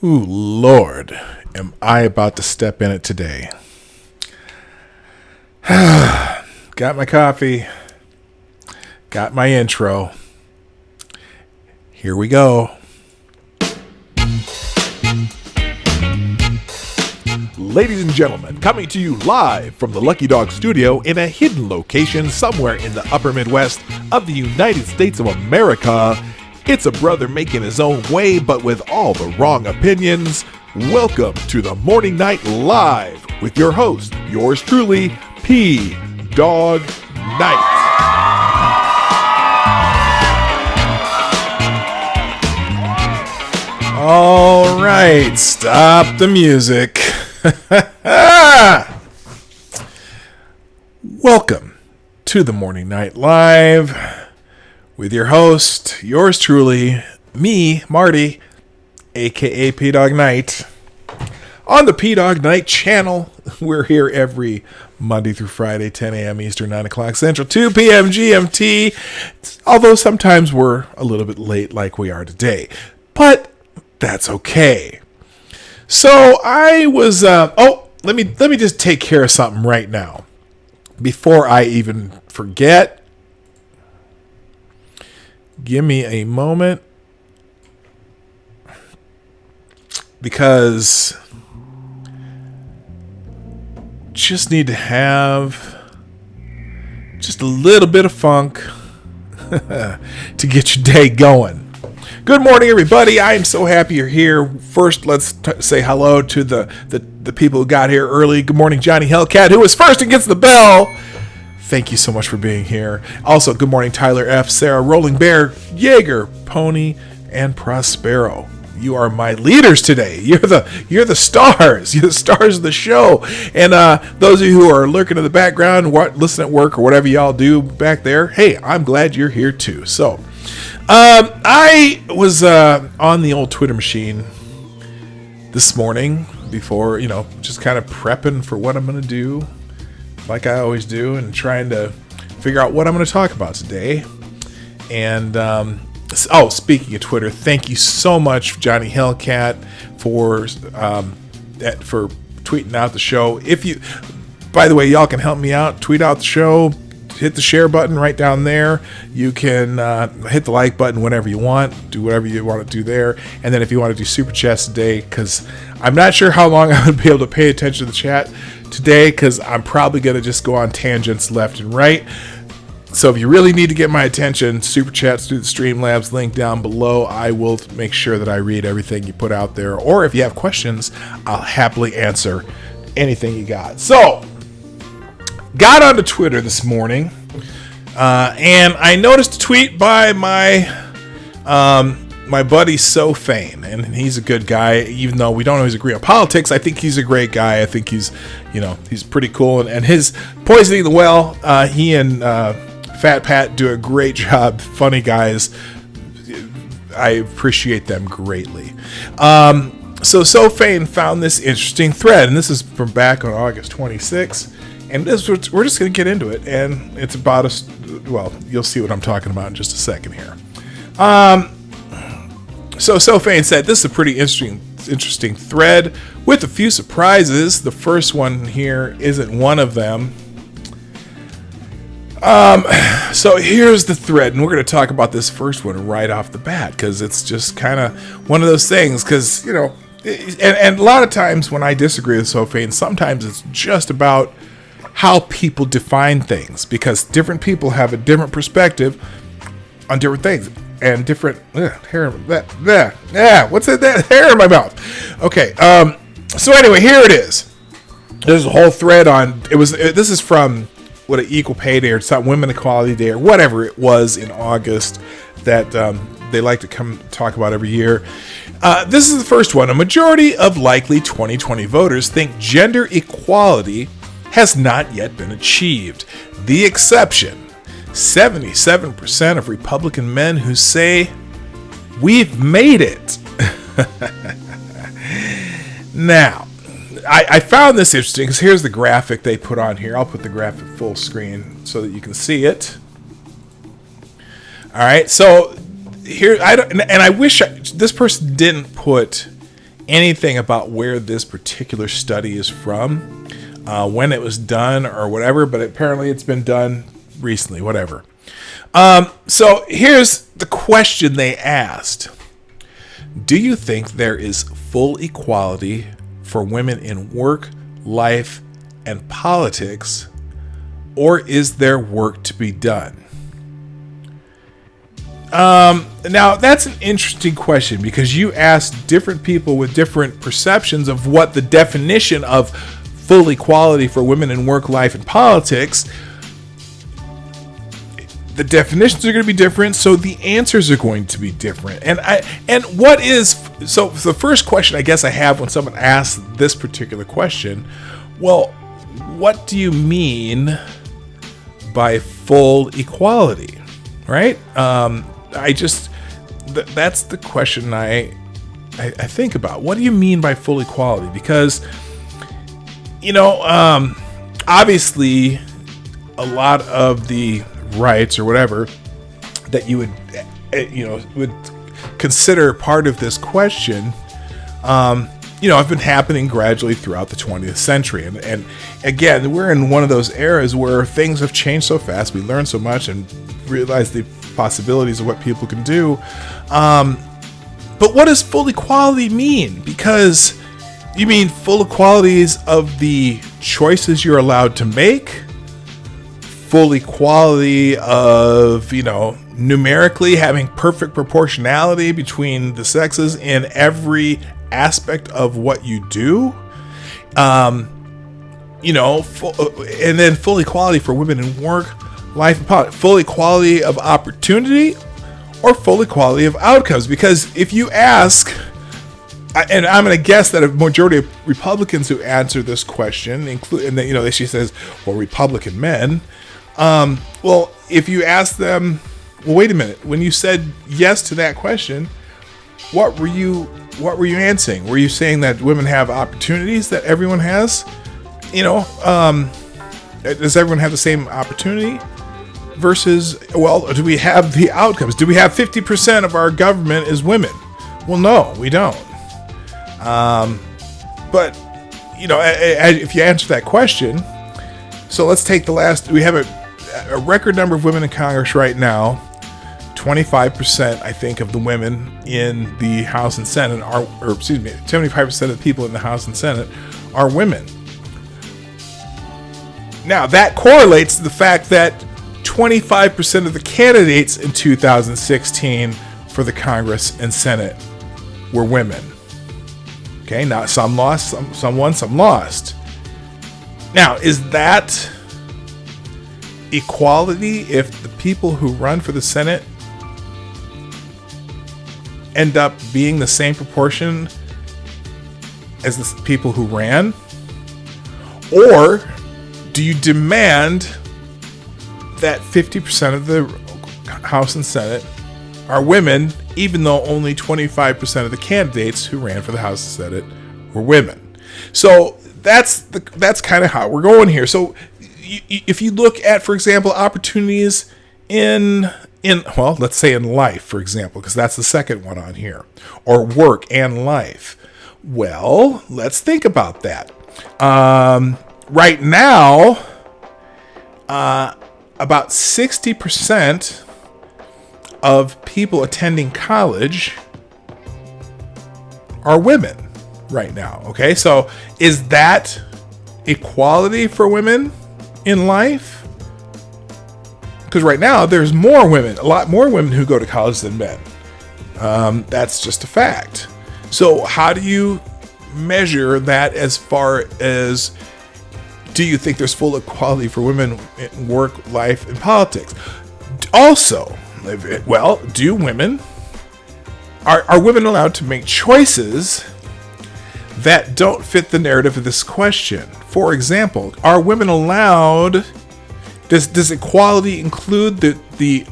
Ooh, Lord, am I about to step in it today. Got my coffee. Got my intro. Here we go. Ladies and gentlemen, coming to you live from the Lucky Dog studio in a hidden location somewhere in the upper Midwest of the United States of America, it's a brother making his own way, but with all the wrong opinions. Welcome to the Morning Night Live with your host, yours truly, Dawg Knight. All right, stop the music. Welcome to the Morning Night Live with your host, yours truly, me, Marty, aka Dawg Knight, on the Dawg Knight channel. We're here every Monday through Friday, 10 a.m. Eastern, 9 o'clock Central, 2 p.m. GMT, although sometimes we're a little bit late like we are today, but that's okay. So I was, let me just take care of something right now before I even forget. Give me a moment, because just need to have just a little bit of funk to get your day going. Good morning, everybody. I am so happy you're here. First, let's say hello to the people who got here early. Good morning, Johnny Hellcat, who was first and gets the bell. Thank you so much for being here. Also, good morning, Tyler F., Sarah, Rolling Bear, Jaeger, Pony, and Prospero. You are my leaders today. You're the stars. You're the stars of the show. And those of you who are lurking in the background, listen at work or whatever y'all do back there, hey, I'm glad you're here too. So, I was on the old Twitter machine this morning before, just kind of prepping for what I'm going to do, like I always do, and trying to figure out what I'm going to talk about today. And, speaking of Twitter, thank you so much, Johnny Hellcat, for tweeting out the show. By the way, y'all can help me out, tweet out the show, hit the share button right down there. You can hit the like button whenever you want, do whatever you want to do there. And then if you want to do super chats today, because I'm not sure how long I would be able to pay attention to the chat today, because I'm probably going to just go on tangents left and right. So if you really need to get my attention, super chats through the Streamlabs link down below. I will make sure that I read everything you put out there. Or if you have questions, I'll happily answer anything you got. So, got onto Twitter this morning, and I noticed a tweet by my buddy Sofane, and he's a good guy. Even though we don't always agree on politics, I think he's a great guy. I think he's pretty cool. And his Poisoning the Well, he and Fat Pat do a great job. Funny guys. I appreciate them greatly. So Sofane found this interesting thread, and this is from back on August 26th. And we're just going to get into it, and it's about you'll see what I'm talking about in just a second here. So Sofane said, this is a pretty interesting thread with a few surprises. The first one here isn't one of them. So here's the thread, and we're going to talk about this first one right off the bat, because it's just kind of one of those things, because, and a lot of times when I disagree with Sofane, sometimes it's just about how people define things, because different people have a different perspective on different things and different hair. What's that hair in my mouth? Okay. So anyway, here it is. There's a whole thread on. This is from an Equal Pay Day or something, Women Equality Day or whatever it was in August that they like to come talk about every year. This is the first one. A majority of likely 2020 voters think gender equality has not yet been achieved. The exception, 77% of Republican men who say, we've made it. Now, I found this interesting because here's the graphic they put on here. I'll put the graphic full screen so that you can see it. All right, so here, I wish this person didn't put anything about where this particular study is from, when it was done or whatever, but apparently it's been done recently, whatever. So here's the question they asked. Do you think there is full equality for women in work, life, and politics, or is there work to be done? Now, that's an interesting question because you asked different people with different perceptions of what the definition of full equality for women in work, life, and politics. The definitions are going to be different, so the answers are going to be different. And what is so the first question I guess I have when someone asks this particular question, well, what do you mean by full equality, right? That's the question I think about. What do you mean by full equality? Because, obviously, a lot of the rights or whatever that you would consider part of this question, have been happening gradually throughout the 20th century. And again, we're in one of those eras where things have changed so fast. We learn so much and realize the possibilities of what people can do. But what does full equality mean? Because you mean full equalities of the choices you're allowed to make? Full equality of, numerically having perfect proportionality between the sexes in every aspect of what you do? And then full equality for women in work, life, and politics. Full equality of opportunity or full equality of outcomes? Because if you ask, and I'm going to guess that a majority of Republicans who answer this question include, and then, she says, well, Republican men. Well, if you ask them, well, wait a minute, when you said yes to that question, what were you answering? Were you saying that women have opportunities that everyone has? Does everyone have the same opportunity? Versus, well, do we have the outcomes? Do we have 50% of our government is women? Well, no, we don't. But, if you answer that question, so let's take we have a record number of women in Congress right now. 25%, I think, of the women in the House and Senate 75% of the people in the House and Senate are women. Now, that correlates to the fact that 25% of the candidates in 2016 for the Congress and Senate were women. Okay, now some lost, some won, some lost. Now, is that equality if the people who run for the Senate end up being the same proportion as the people who ran? Or do you demand that 50% of the House and Senate are women, even though only 25% of the candidates who ran for the House and Senate were women? So that's kind of how we're going here. So if you look at, for example, opportunities in let's say in life, for example, because that's the second one on here, or work and life. Well, let's think about that. Right now, about 60% of people attending college are women right now. Okay, so is that equality for women in life? Because right now there's a lot more women who go to college than men. That's just a fact. So how do you measure that as far as, do you think there's full equality for women in work, life, and politics? Also, well, are women allowed to make choices that don't fit the narrative of this question? For example, are women allowed, does equality include the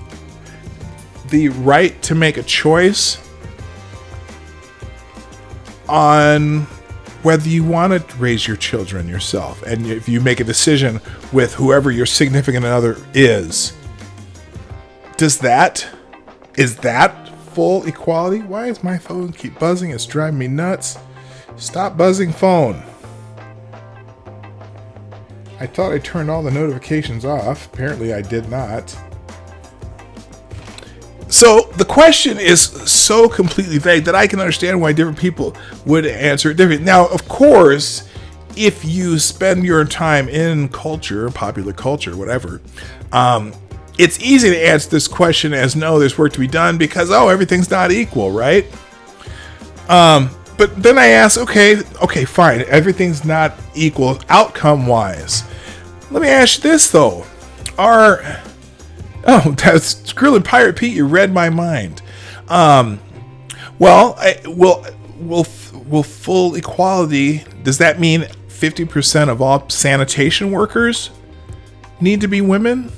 right to make a choice on whether you want to raise your children yourself, and if you make a decision with whoever your significant other is that full equality? Why does my phone keep buzzing? It's driving me nuts. Stop buzzing phone. I thought I turned all the notifications off. Apparently I did not. So the question is so completely vague that I can understand why different people would answer it differently. Now, of course, if you spend your time in culture, popular culture, whatever, it's easy to answer this question as no, there's work to be done because, everything's not equal, right? But then I ask, okay, fine, everything's not equal outcome-wise. Let me ask you this, though. That's Skrill Pirate Pete, you read my mind. Will full equality, does that mean 50% of all sanitation workers need to be women?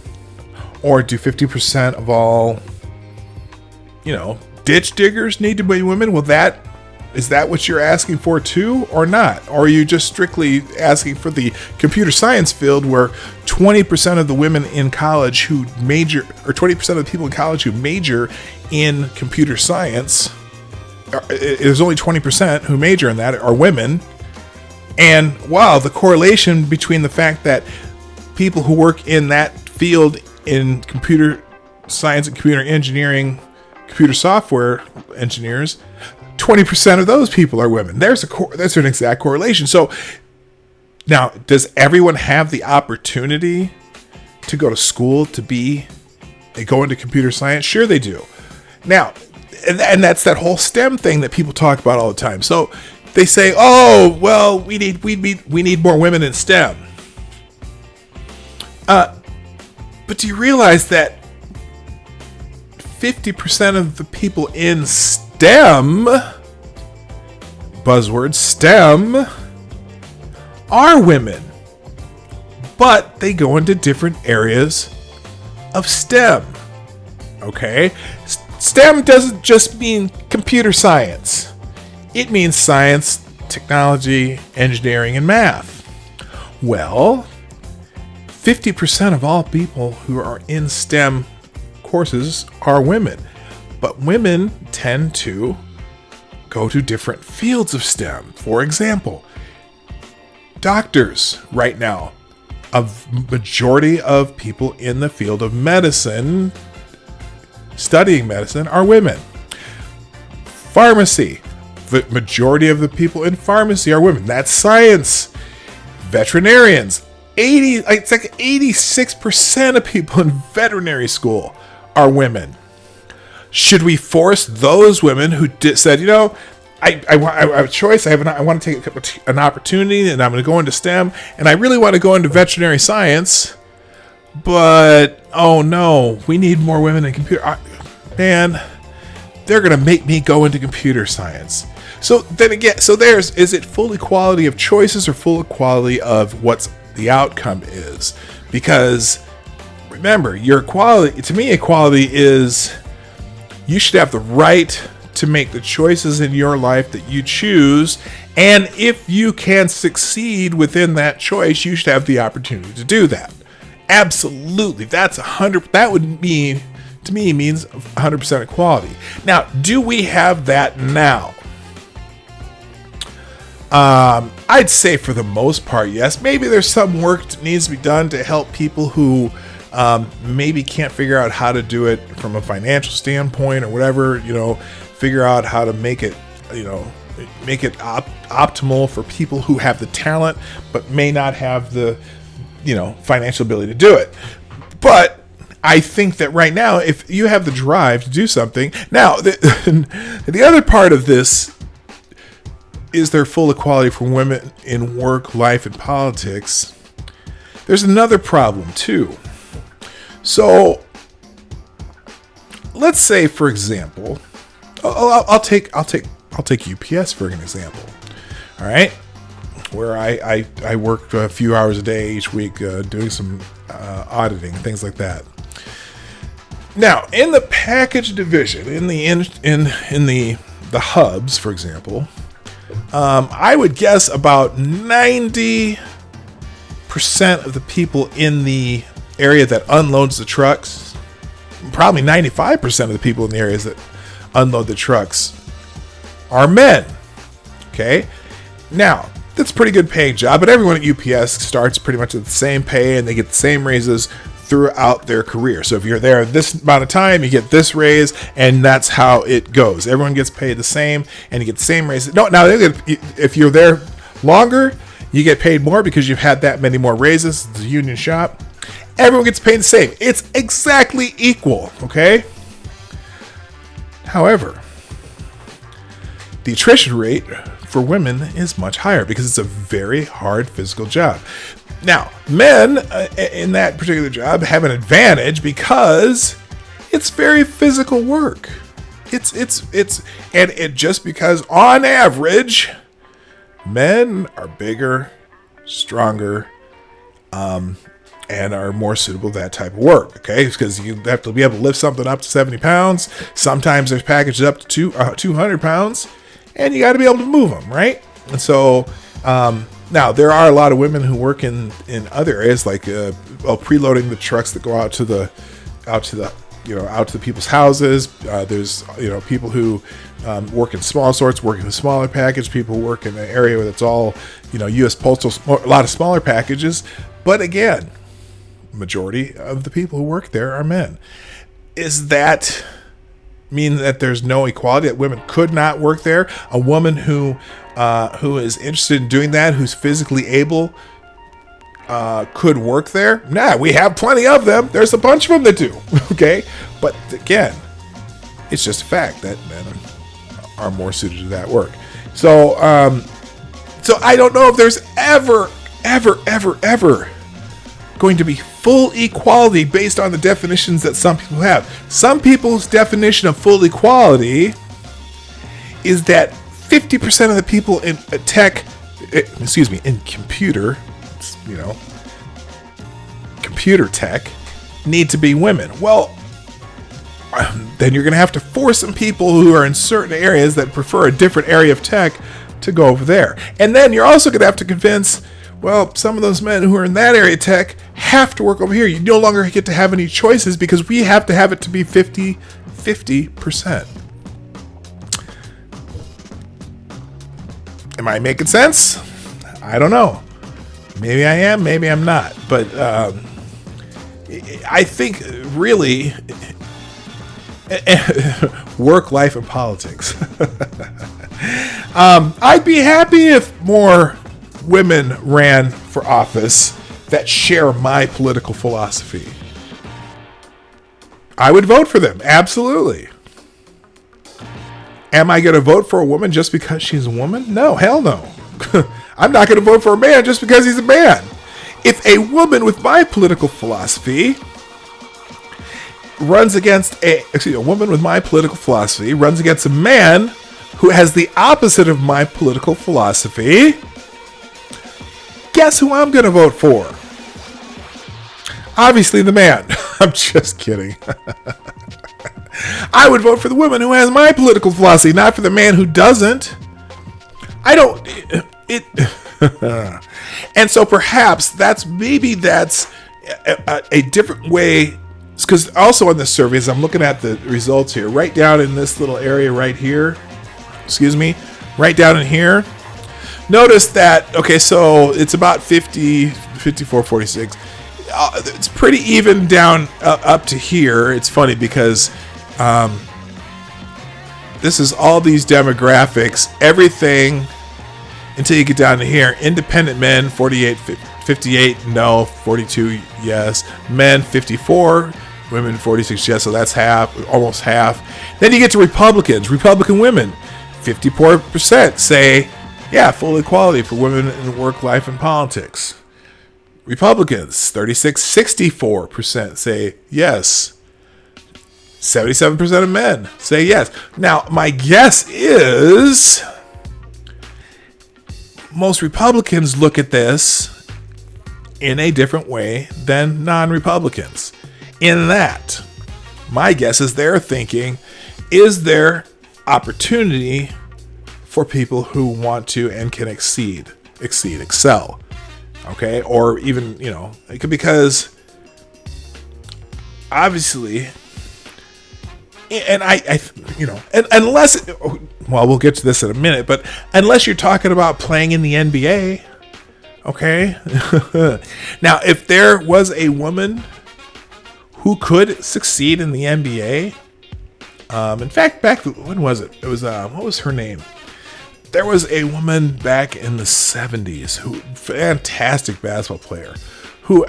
Or do 50% of all, ditch diggers need to be women? Is that what you're asking for too, or not? Or are you just strictly asking for the computer science field where 20% of the women in college who major, or 20% of the people in college who major in computer science, there's only 20% who major in that are women. And wow, the correlation between the fact that people who work in that field in computer science and computer engineering, computer software engineers, 20% of those people are women. There's an exact correlation. So now, does everyone have the opportunity to go to school to go into computer science? Sure they do. Now, and that's that whole STEM thing that people talk about all the time. So they say, we need more women in STEM. But do you realize that 50% of the people in STEM, buzzword STEM, are women, but they go into different areas of STEM. Okay? STEM doesn't just mean computer science. It means science, technology, engineering, and math. Well, 50% of all people who are in STEM courses are women. But women tend to go to different fields of STEM. For example, doctors right now, a majority of people in the field of medicine, studying medicine, are women. Pharmacy, the majority of the people in pharmacy are women. That's science. Veterinarians, it's like 86% of people in veterinary school are women. Should we force those women who said, I have a choice, I want to take an opportunity and I'm going to go into STEM and I really want to go into veterinary science, but oh no, we need more women in computer. Man, they're going to make me go into computer science. So then again, is it full equality of choices or full equality of what's the outcome is? Because remember, equality is you should have the right to make the choices in your life that you choose, and if you can succeed within that choice, you should have the opportunity to do that. Absolutely, that would mean, to me, means 100% equality. Now, do we have that now? I'd say for the most part, yes. Maybe there's some work that needs to be done to help people who maybe can't figure out how to do it from a financial standpoint or whatever, figure out how to make it optimal for people who have the talent but may not have the financial ability to do it. But I think that right now, if you have the drive to do something, now the other part of this is there full equality for women in work, life, and politics. There's another problem too. So let's say, for example, I'll take UPS for an example. All right, where I work a few hours a day each week doing some auditing, things like that. Now, in the package division, in the hubs, for example, I would guess about 90% of the people in the area that unloads the trucks, probably 95% of the people in the areas that unload the trucks are men. Okay? Now, that's a pretty good paying job, but everyone at UPS starts pretty much at the same pay and they get the same raises throughout their career. So if you're there this amount of time, you get this raise, and that's how it goes. Everyone gets paid the same, and you get the same raises. No, now if you're there longer, you get paid more because you've had that many more raises. It's a union shop. Everyone gets paid the same. It's exactly equal, okay? However, the attrition rate for women is much higher because it's a very hard physical job. Now, men in that particular job have an advantage because it's very physical work. It's just because on average, men are bigger, stronger, and are more suitable to that type of work. Okay, because you have to be able to lift something up to 70 pounds. Sometimes there's packages up to 200 pounds, and you got to be able to move them, right? And so, now there are a lot of women who work in other areas, like preloading the trucks that go out to the people's houses. There's people who work in small sorts, working with smaller package. People who work in an area where it's all U.S. Postal, a lot of smaller packages. But again, majority of the people who work there are men. Is that mean that there's no equality, that women could not work there? A woman who is interested in doing that, who's physically able, could work there? Nah, we have plenty of them. There's a bunch of them that do. Okay, but again, it's just a fact that men are more suited to that work. So I don't know if there's ever going to be full equality based on the definitions that some people have. Some people's definition of full equality is that 50% of the people in computer tech need to be women. Well, then you're going to have to force some people who are in certain areas that prefer a different area of tech to go over there. And then you're also going to have to convince, well, some of those men who are in that area of tech have to work over here. You no longer get to have any choices because we have to have it to be 50%. Am I making sense? I don't know. Maybe I am, maybe I'm not. But I think really work, life, and politics. I'd be happy if more women ran for office that share my political philosophy. I would vote for them, absolutely. Am I going to vote for a woman just because she's a woman? No, hell no. I'm not going to vote for a man just because he's a man. If a woman with my political philosophy runs against a woman with my political philosophy runs against a man who has the opposite of my political philosophy, guess who I'm going to vote for? Obviously the man. I'm just kidding. I would vote for the woman who has my political philosophy, not for the man who doesn't. And so perhaps that's a different way, because also on the surveys, I'm looking at the results here, right down in this little area right here, right down in here. Notice that, okay, so it's about 50, 54, 46. It's pretty even down up to here. It's funny because this is all these demographics, everything until you get down to here. Independent men, 48, 58, no. 42, yes. Men, 54. Women, 46, yes. So that's half, almost half. Then you get to Republicans. Republican women, 54% say, yeah, full equality for women in work, life, and politics. Republicans, 64% say yes. 77% of men say yes. Now, my guess is most Republicans look at this in a different way than non-Republicans. In that, my guess is they're thinking, is there opportunity for people who want to and can excel? Okay, or even, because obviously And and unless, well, we'll get to this in a minute, but unless you're talking about playing in the NBA, okay? Now, if there was a woman who could succeed in the NBA, in fact, when was it? It was, what was her name? There was a woman back in the 70s who, fantastic basketball player, who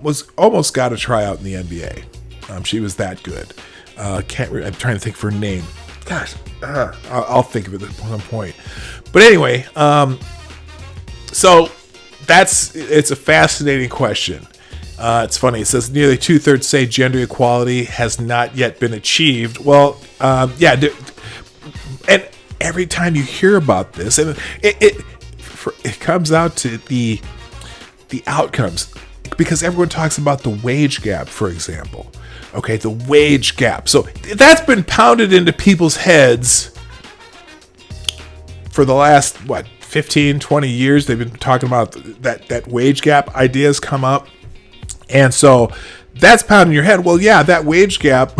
was almost got a tryout in the NBA. She was that good. I'm trying to think of her name. Gosh, I'll think of it at some point. But anyway, so it's a fascinating question. It's funny. It says nearly 2/3 say gender equality has not yet been achieved. Well, yeah, and every time you hear about this, and it comes out to the outcomes, because everyone talks about the wage gap, for example. Okay, the wage gap. So that's been pounded into people's heads for the last, 15, 20 years. They've been talking about that wage gap ideas come up. And so that's pounding your head. Well, yeah, that wage gap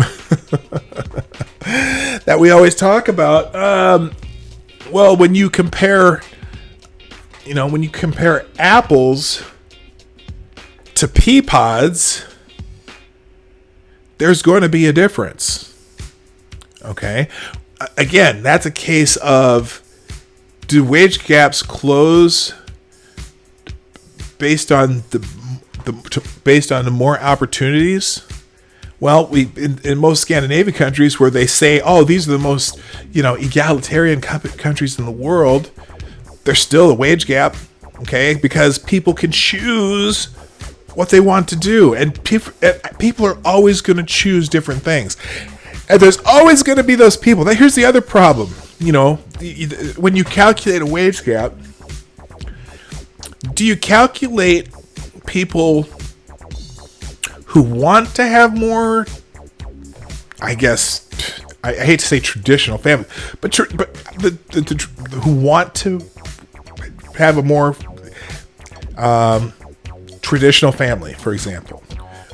that we always talk about. Well, when you compare apples to pea pods, there's going to be a difference. Okay. Again, that's a case of, do wage gaps close based on the more opportunities? Well, in most Scandinavian countries where they say, oh, these are the most, egalitarian countries in the world, there's still a wage gap. Okay. Because people can choose what they want to do, and people are always going to choose different things, and there's always going to be those people. Now, here's the other problem. When you calculate a wage gap, do you calculate people who want to have more, I guess, I hate to say traditional family, but who want to have a more traditional family, for example?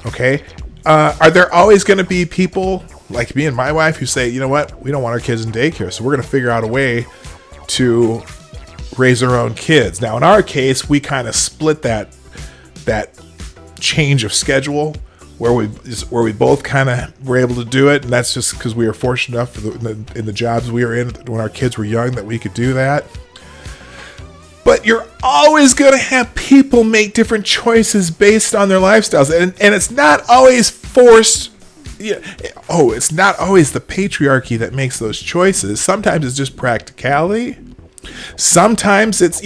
Okay. Are there always going to be people like me and my wife who say, you know what, we don't want our kids in daycare, so we're going to figure out a way to raise our own kids? Now, in our case, we kind of split that change of schedule where we both kind of were able to do it, and that's just because we were fortunate enough in the jobs we were in when our kids were young that we could do that. But you're always going to have people make different choices based on their lifestyles. And it's not always forced. It's not always the patriarchy that makes those choices. Sometimes it's just practicality. Sometimes it's,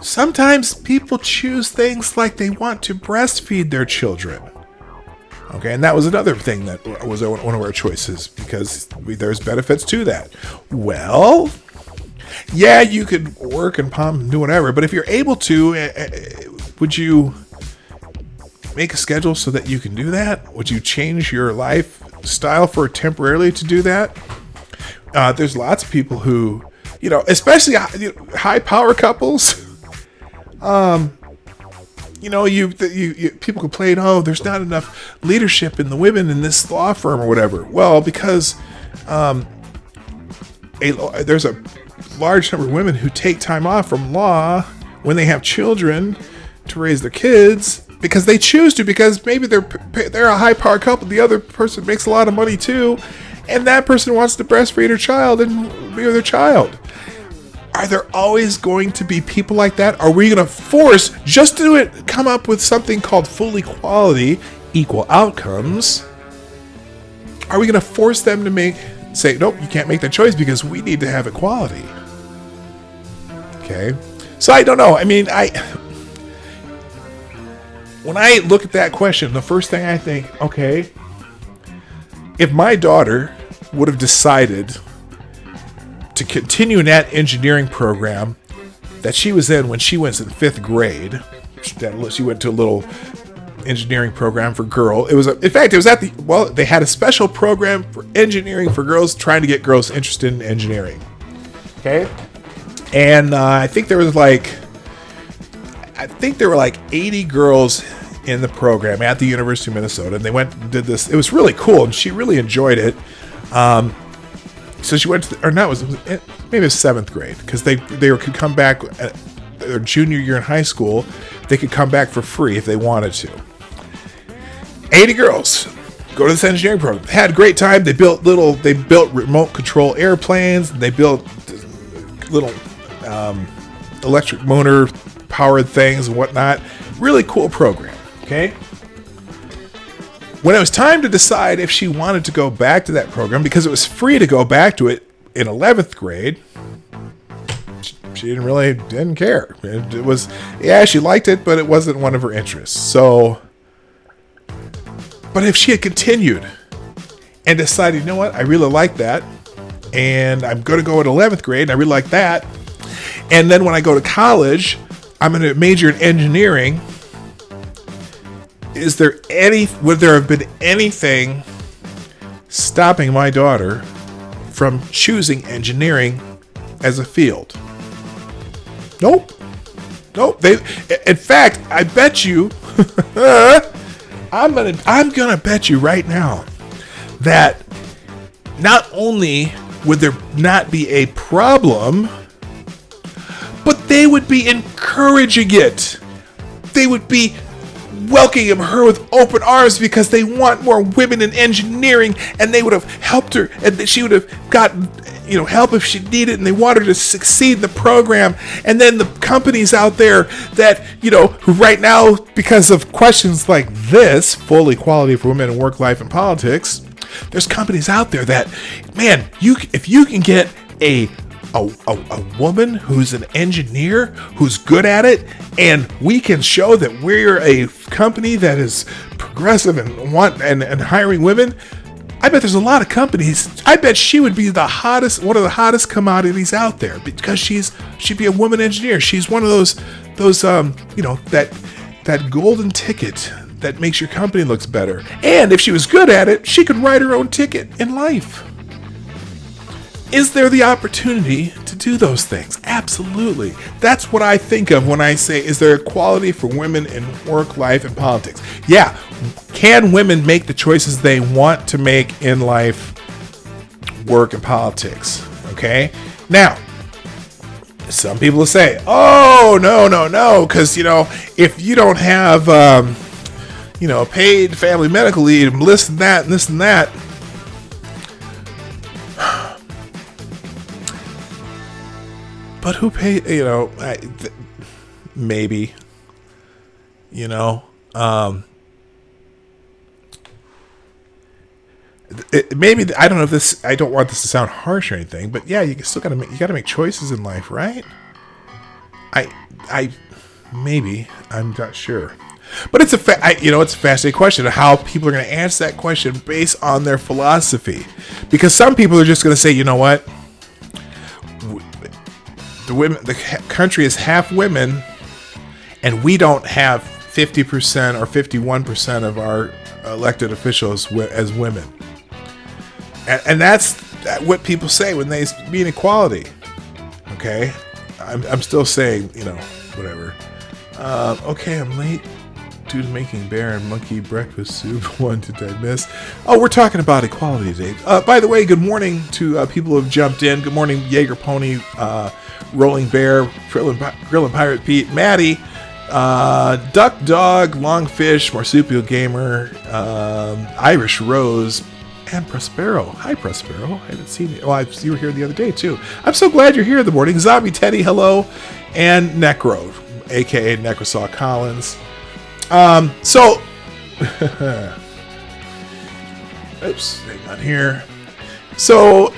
sometimes people choose things like they want to breastfeed their children. Okay, and that was another thing that was one of our choices, because there's benefits to that. Well, yeah, you could work and pump and do whatever, but if you're able to, would you make a schedule so that you can do that? Would you change your lifestyle for temporarily to do that? There's lots of people who, especially high power couples. People complain, oh, there's not enough leadership in the women in this law firm or whatever. Well, because there's a large number of women who take time off from law when they have children to raise their kids because they choose to, because maybe they're a high power couple, the other person makes a lot of money too, and that person wants to breastfeed her child and be with their child. Are there always going to be people like that? Are we going to force, just to come up with something called full equality, equal outcomes? Are we going to force them to say, nope, you can't make that choice because we need to have equality? Okay. So I don't know. I mean, when I look at that question, the first thing I think, okay, if my daughter would have decided to continue in that engineering program that she was in when she was in 5th grade, she went to a little engineering program for girls. They had a special program for engineering for girls, trying to get girls interested in engineering. Okay. And I think there were like 80 girls in the program at the University of Minnesota, and they went and did this. It was really cool, and she really enjoyed it. So she went to, maybe it was 7th grade, because they could come back at their junior year in high school. They could come back for free if they wanted to. 80 girls go to this engineering program. Had a great time. They built remote control airplanes. They built little electric motor powered things and whatnot. Really cool program. Okay. When it was time to decide if she wanted to go back to that program, because it was free to go back to it in 11th grade, she didn't care. It was, she liked it, but it wasn't one of her interests. So, but if she had continued and decided, you know what, I really like that, and I'm going to go in 11th grade, and I really like that, and then when I go to college, I'm going to major in engineering. Would there have been anything stopping my daughter from choosing engineering as a field? Nope. In fact, I bet you, I'm gonna bet you right now that not only would there not be a problem, but they would be encouraging it. They would be welcoming her with open arms because they want more women in engineering, and they would have helped her, and she would have gotten help if she needed, and they want her to succeed in the program. And then the companies out there that who right now, because of questions like this, full equality for women in work life and politics, there's companies out there that, man, if you can get a woman who's an engineer, who's good at it, and we can show that we're a company that is progressive and hiring women, I bet there's a lot of companies. I bet she would be one of the hottest commodities out there, because she'd be a woman engineer. She's one of those that golden ticket that makes your company looks better. And if she was good at it, she could write her own ticket in life. Is there the opportunity to do those things? Absolutely. That's what I think of when I say, is there equality for women in work, life, and politics? Yeah. Can women make the choices they want to make in life, work, and politics? Okay. Now, some people will say, oh, no, because, if you don't have, paid family medical leave, and this and that, but who paid, maybe, maybe, I don't know if this, I don't want this to sound harsh or anything, but yeah, you still gotta make choices in life, right? Maybe, I'm not sure. But it's it's a fascinating question of how people are going to answer that question based on their philosophy. Because some people are just going to say, you know what? The country is half women, and we don't have 50% or 51% of our elected officials as women. And that's what people say when they mean equality. Okay? I'm still saying, whatever. Okay, I'm late due to making bear and monkey breakfast soup. One did I miss? Oh, we're talking about equality today. By the way, good morning to people who have jumped in. Good morning, Jaeger Pony, Rolling Bear, Grill and Pirate Pete, Maddie, Duck Dog, Longfish, Marsupial Gamer, Irish Rose, and Prospero. Hi, Prospero. I haven't seen you. Well, you were here the other day, too. I'm so glad you're here in the morning. Zombie Teddy, hello. And Necro, a.k.a. Necrosaw Collins. Oops, hang on here. So,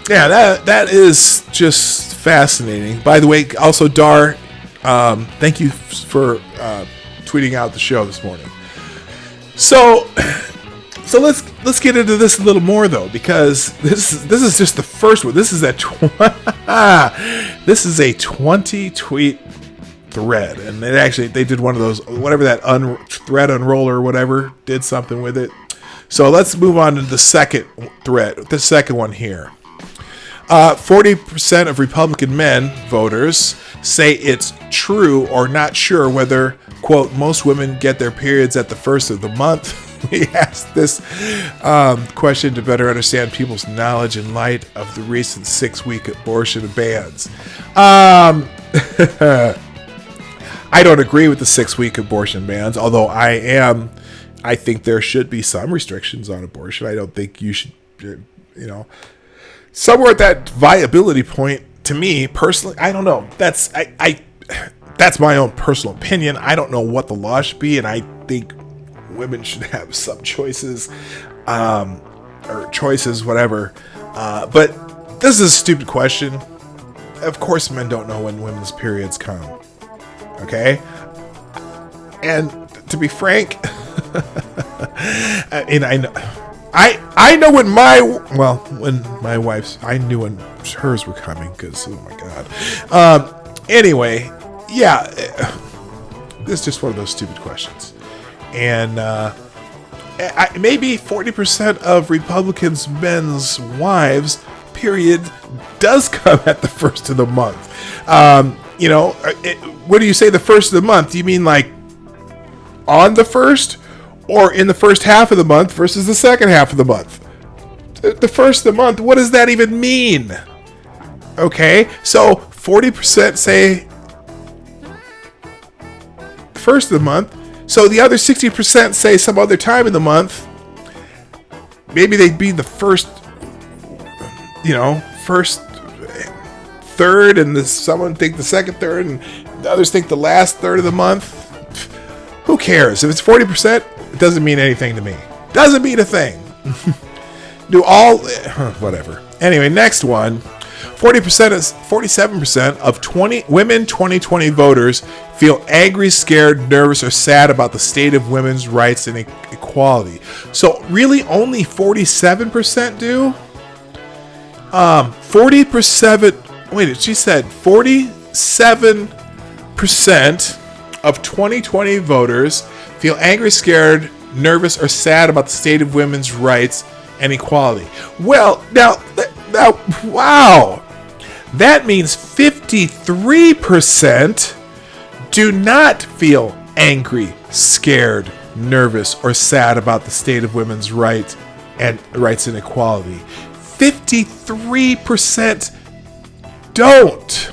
that is just fascinating. By the way, also, Dar, thank you for tweeting out the show this morning. So let's get into this a little more, though, because this is just the first one. This is a 20 tweet thread, and they did one of those, whatever that thread unroller or whatever, did something with it. So let's move on to the second thread, the second one here. 40% of Republican men voters say it's true or not sure whether, quote, most women get their periods at the first of the month. We asked this question to better understand people's knowledge in light of the recent 6-week abortion bans. I don't agree with the 6-week abortion bans, although I think there should be some restrictions on abortion. I don't think you should, somewhere at that viability point, to me personally, I don't know. That's my own personal opinion. I don't know what the law should be, and I think women should have some choices, or choices, whatever. But this is a stupid question. Of course, men don't know when women's periods come. Okay? And to be frank, and I know when my wife's, I knew when hers were coming, because, oh my God. Anyway, yeah, this is just one of those stupid questions. And maybe 40% of Republicans' men's wives' period does come at the first of the month. What do you say, the first of the month? Do you mean like on the first, or in the first half of the month versus the second half of the month? The first of the month, what does that even mean? Okay, so 40% say first of the month. So the other 60% say some other time in the month. Maybe they'd be the first third, and someone think the second third, and the others think the last third of the month. Who cares? If it's 40%, it doesn't mean anything to me. Doesn't mean a thing. Whatever. Anyway, next one. 47% of 20 women 2020 voters feel angry, scared, nervous, or sad about the state of women's rights and equality. So really only 47% do? 47% of 2020 voters feel angry, scared, nervous, or sad about the state of women's rights and equality. Well, now, wow. That means 53% do not feel angry, scared, nervous, or sad about the state of women's rights and equality. 53% don't.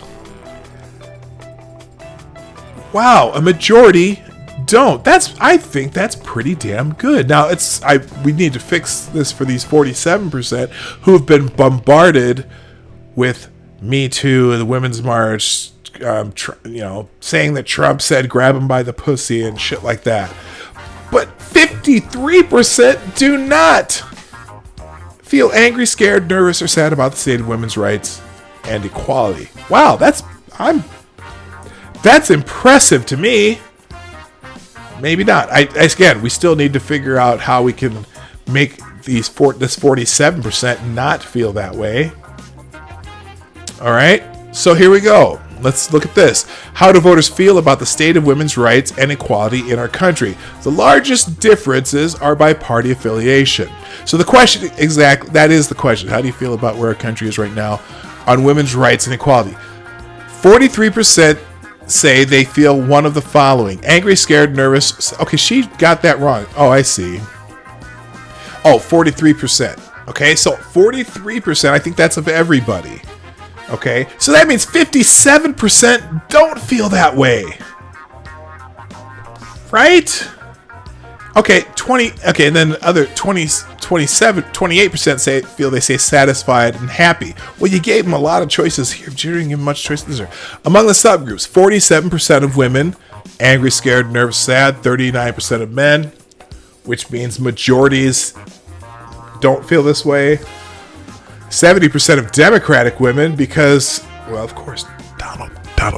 Wow, a majority don't. I think that's pretty damn good. Now we need to fix this for these 47% who have been bombarded with Me Too, the Women's March, saying that Trump said grab him by the pussy and shit like that. But 53% do not feel angry, scared, nervous, or sad about the state of women's rights and equality. Wow, that's impressive to me. Maybe not. Again, we still need to figure out how we can make this 47% not feel that way. All right, so here we go. Let's look at this. How do voters feel about the state of women's rights and equality in our country? The largest differences are by party affiliation. So the question, exactly, that is the question. How do you feel about where our country is right now on women's rights and equality? 43% say they feel one of the following: angry, scared, nervous. Okay, she got that wrong. Oh, I see. Oh, 43%. Okay, so 43%, I think that's of everybody. Okay, so that means 57% don't feel that way. Right? Okay, and then other 28% feel they say satisfied and happy. Well, you gave them a lot of choices here. You didn't give them much choices there. Among the subgroups, 47% of women, angry, scared, nervous, sad. 39% of men, which means majorities don't feel this way. 70% of Democratic women, because, well, of course, Donald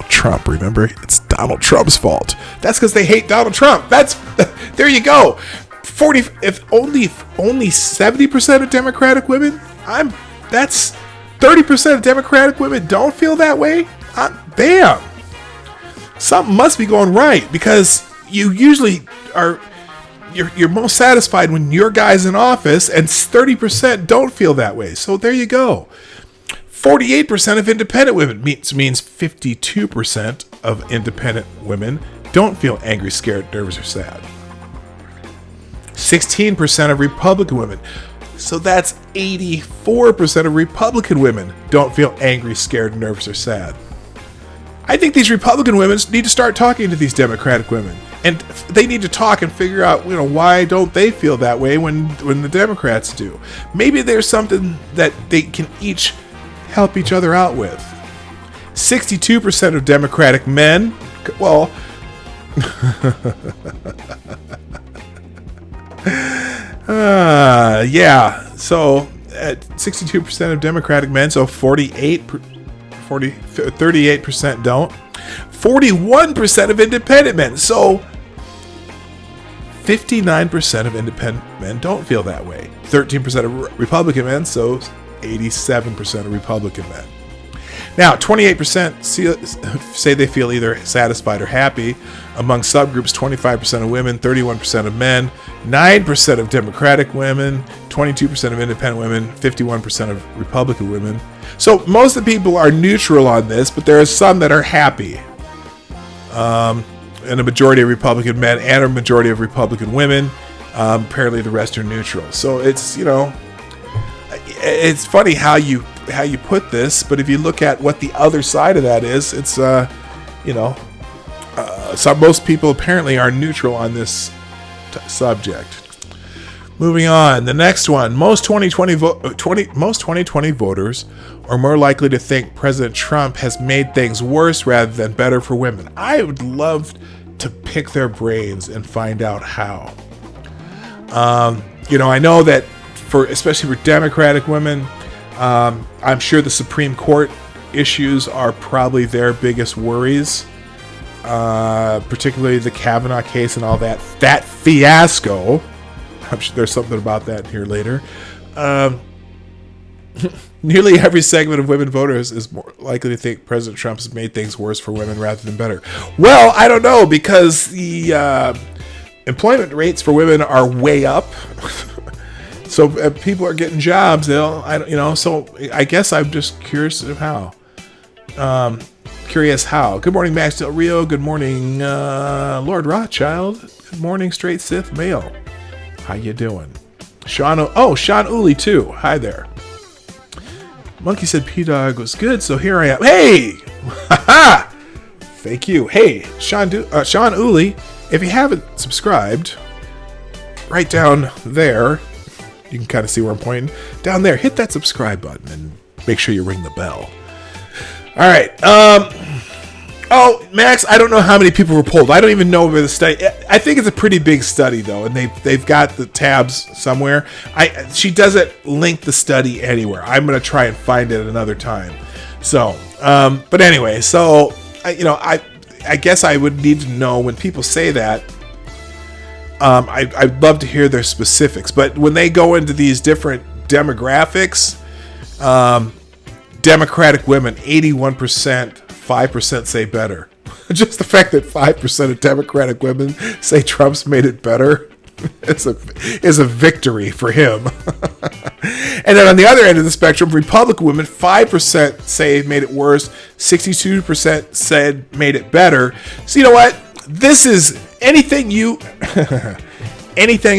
Trump, remember? It's Donald Trump's fault. That's because they hate Donald Trump. There you go. If only 70% of Democratic women, that's 30% of Democratic women don't feel that way. Damn. Something must be going right, because you usually are, you're most satisfied when your guy's in office, and 30% don't feel that way. So there you go. 48% of independent women, means 52% of independent women don't feel angry, scared, nervous, or sad. 16% of Republican women, so that's 84% of Republican women don't feel angry, scared, nervous, or sad. I think these Republican women need to start talking to these Democratic women. And they need to talk and figure out, why don't they feel that way when the Democrats do? Maybe there's something that they can each help each other out with. 62% of Democratic men, well, yeah. So at 62% of Democratic men, so 38% don't. 41% of independent men, so 59% of independent men don't feel that way. 13% of Republican men, so 87% of Republican men. Now, 28% say they feel either satisfied or happy. Among subgroups, 25% of women, 31% of men, 9% of Democratic women, 22% of independent women, 51% of Republican women. So most of the people are neutral on this, but there are some that are happy. And a majority of Republican men and a majority of Republican women. Apparently the rest are neutral. So it's, it's funny how you put this, but if you look at what the other side of that is, it's so most people apparently are neutral on this subject. Moving on, the next one. Most 2020 voters are more likely to think President Trump has made things worse rather than better for women. I would love to pick their brains and find out how. I know that especially for Democratic women, I'm sure the Supreme Court issues are probably their biggest worries, particularly the Kavanaugh case and all that fiasco. I'm sure there's something about that here later. Nearly every segment of women voters is more likely to think President Trump has made things worse for women rather than better. Well, I don't know, because the employment rates for women are way up. So if people are getting jobs, so I guess I'm just curious of how. Good morning, Max Del Rio. Good morning, Lord Rothschild. Good morning, Straight Sith Male. How you doing? Sean Uli too. Hi there. Monkey said P-Dog was good, so here I am. Hey! Thank you. Hey, Sean Uli, if you haven't subscribed, right down there, you can kind of see where I'm pointing. Down there, hit that subscribe button and make sure you ring the bell. All right. Max, I don't know how many people were polled. I don't even know where the study. I think it's a pretty big study, though, and they've got the tabs somewhere. She doesn't link the study anywhere. I'm going to try and find it another time. So, but anyway, so I guess I would need to know when people say that. I'd love to hear their specifics, but when they go into these different demographics, Democratic women, 81%, 5% say better. Just the fact that 5% of Democratic women say Trump's made it better is a victory for him. And then on the other end of the spectrum, Republican women, 5% say made it worse, 62% said made it better. So you know what? This is anything in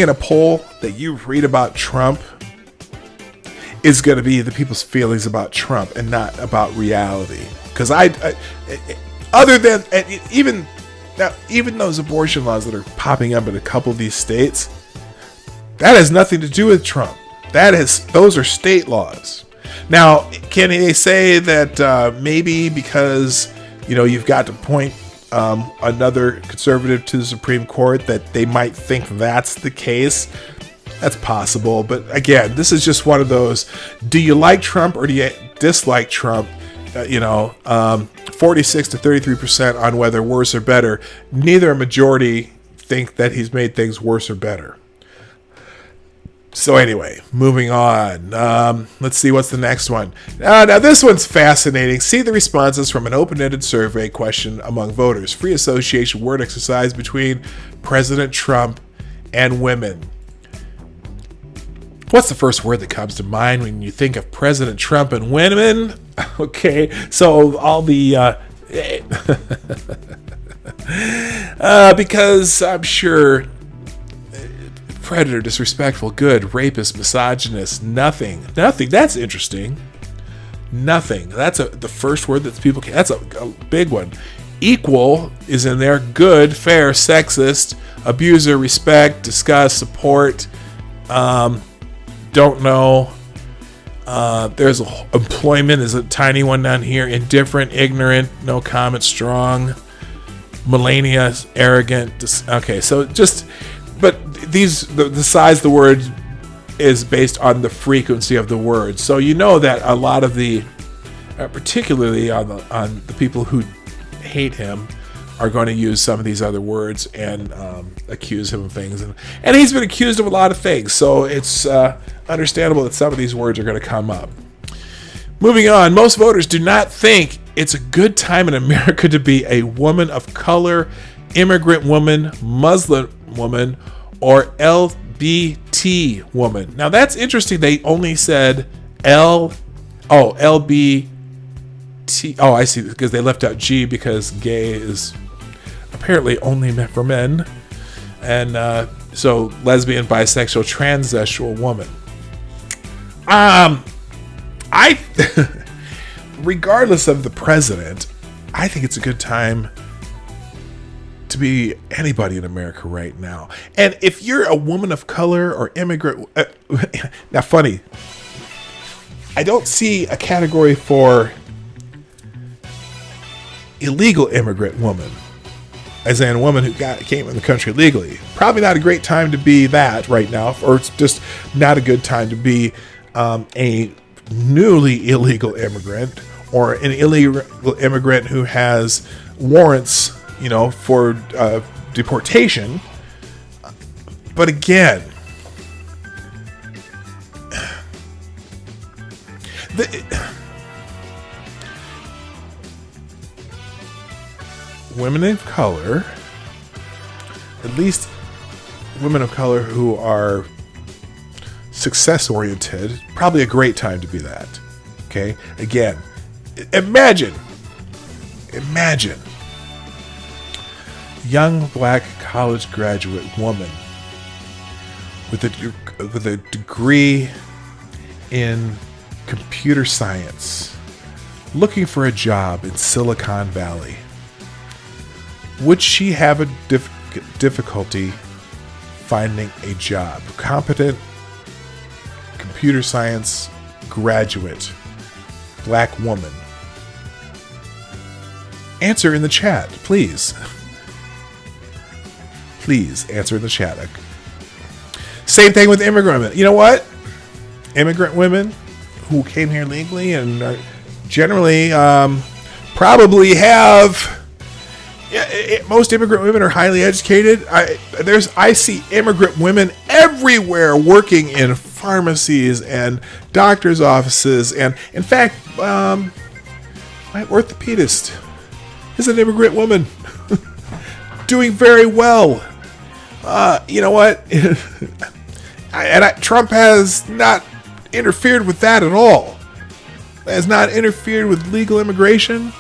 a poll that you read about Trump is going to be the people's feelings about Trump and not about reality. Because other than even those abortion laws that are popping up in a couple of these states, that has nothing to do with Trump. Those are state laws. Now, can they say that maybe because you've got to point another conservative to the Supreme Court that they might think that's the case? That's possible, but again, this is just one of those. Do you like Trump or do you dislike Trump? 46 to 33% on whether worse or better. Neither a majority think that he's made things worse or better. So anyway, moving on. Let's see what's the next one. Now this one's fascinating. See the responses from an open-ended survey question among voters. Free association word exercise between President Trump and women. What's the first word that comes to mind when you think of President Trump and women? Okay, so all the because I'm sure predator, disrespectful, good, rapist, misogynist, nothing. That's interesting. Nothing. That's the first word that people can. That's a big one. Equal is in there. Good, fair, sexist, abuser, respect, discuss, support. Don't know. There's employment is a tiny one down here. Indifferent, ignorant, no comment, strong, millennial, arrogant. Okay, so just, but these the size of the word is based on the frequency of the word. So you know that a lot of the, particularly on the people who hate him, are going to use some of these other words and accuse him of things. And he's been accused of a lot of things, so it's understandable that some of these words are going to come up. Moving on, most voters do not think it's a good time in America to be a woman of color, immigrant woman, Muslim woman, or LBT woman. Now that's interesting. They only said LBT. Oh, I see, because they left out G because gay is apparently only meant for men. And so lesbian, bisexual, transsexual woman. I regardless of the president, I think it's a good time to be anybody in America right now. And if you're a woman of color or immigrant, now funny, I don't see a category for illegal immigrant woman, as in a woman who came in the country legally. Probably not a great time to be that right now, or it's just not a good time to be a newly illegal immigrant or an illegal immigrant who has warrants, for deportation. But again, women of color, at least women of color who are success oriented, probably a great time to be that. Okay, again, imagine young black college graduate woman with a degree in computer science looking for a job in Silicon Valley. Would she have a difficulty finding a job? Competent computer science graduate, black woman. Answer in the chat, please. Please answer in the chat. Same thing with immigrant women. You know what? Immigrant women who came here legally and are generally probably have. Most immigrant women are highly educated. I see immigrant women everywhere working in pharmacies and doctors' offices, and in fact, my orthopedist is an immigrant woman doing very well. You know what? Trump has not interfered with that at all. Has not interfered with legal immigration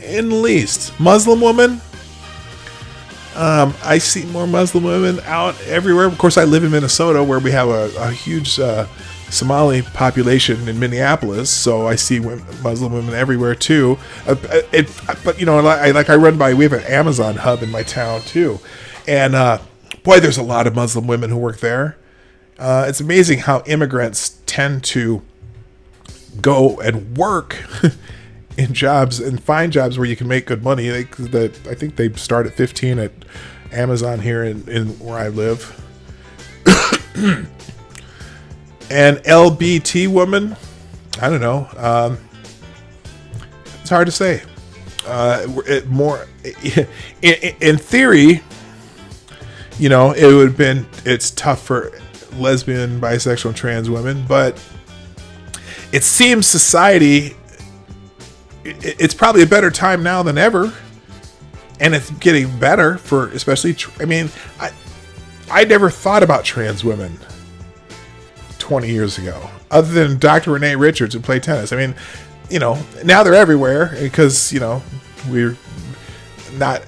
in the least. Muslim woman. I see more Muslim women out everywhere. Of course, I live in Minnesota, where we have a huge Somali population in Minneapolis, so I see Muslim women everywhere too. But I run by. We have an Amazon hub in my town too, and boy, there's a lot of Muslim women who work there. It's amazing how immigrants tend to go and work in jobs and find jobs where you can make good money. I think they start at 15 at Amazon here in where I live. And LBT woman, I don't know. It's hard to say. In theory, it would have been. It's tough for lesbian, bisexual, and trans women, but it seems society. It's probably a better time now than ever, and it's getting better for especially. I never thought about trans women 20 years ago, other than Dr. Renee Richards who played tennis. now they're everywhere because, we're not,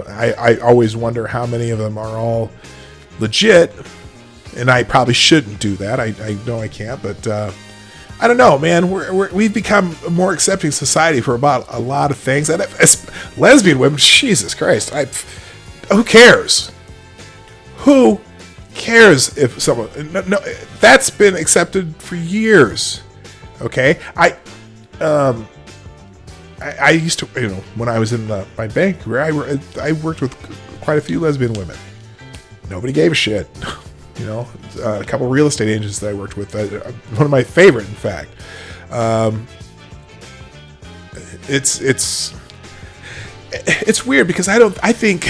I always wonder how many of them are all legit, and I probably shouldn't do that. I know I can't, but I don't know, man. We've become a more accepting society for about a lot of things. And lesbian women, Jesus Christ, who cares? Who cares if someone? No, that's been accepted for years. Okay, I used to, when I was in my bank career, I worked with quite a few lesbian women. Nobody gave a shit. A couple of real estate agents that I worked with, one of my favorite, in fact. It's weird because I think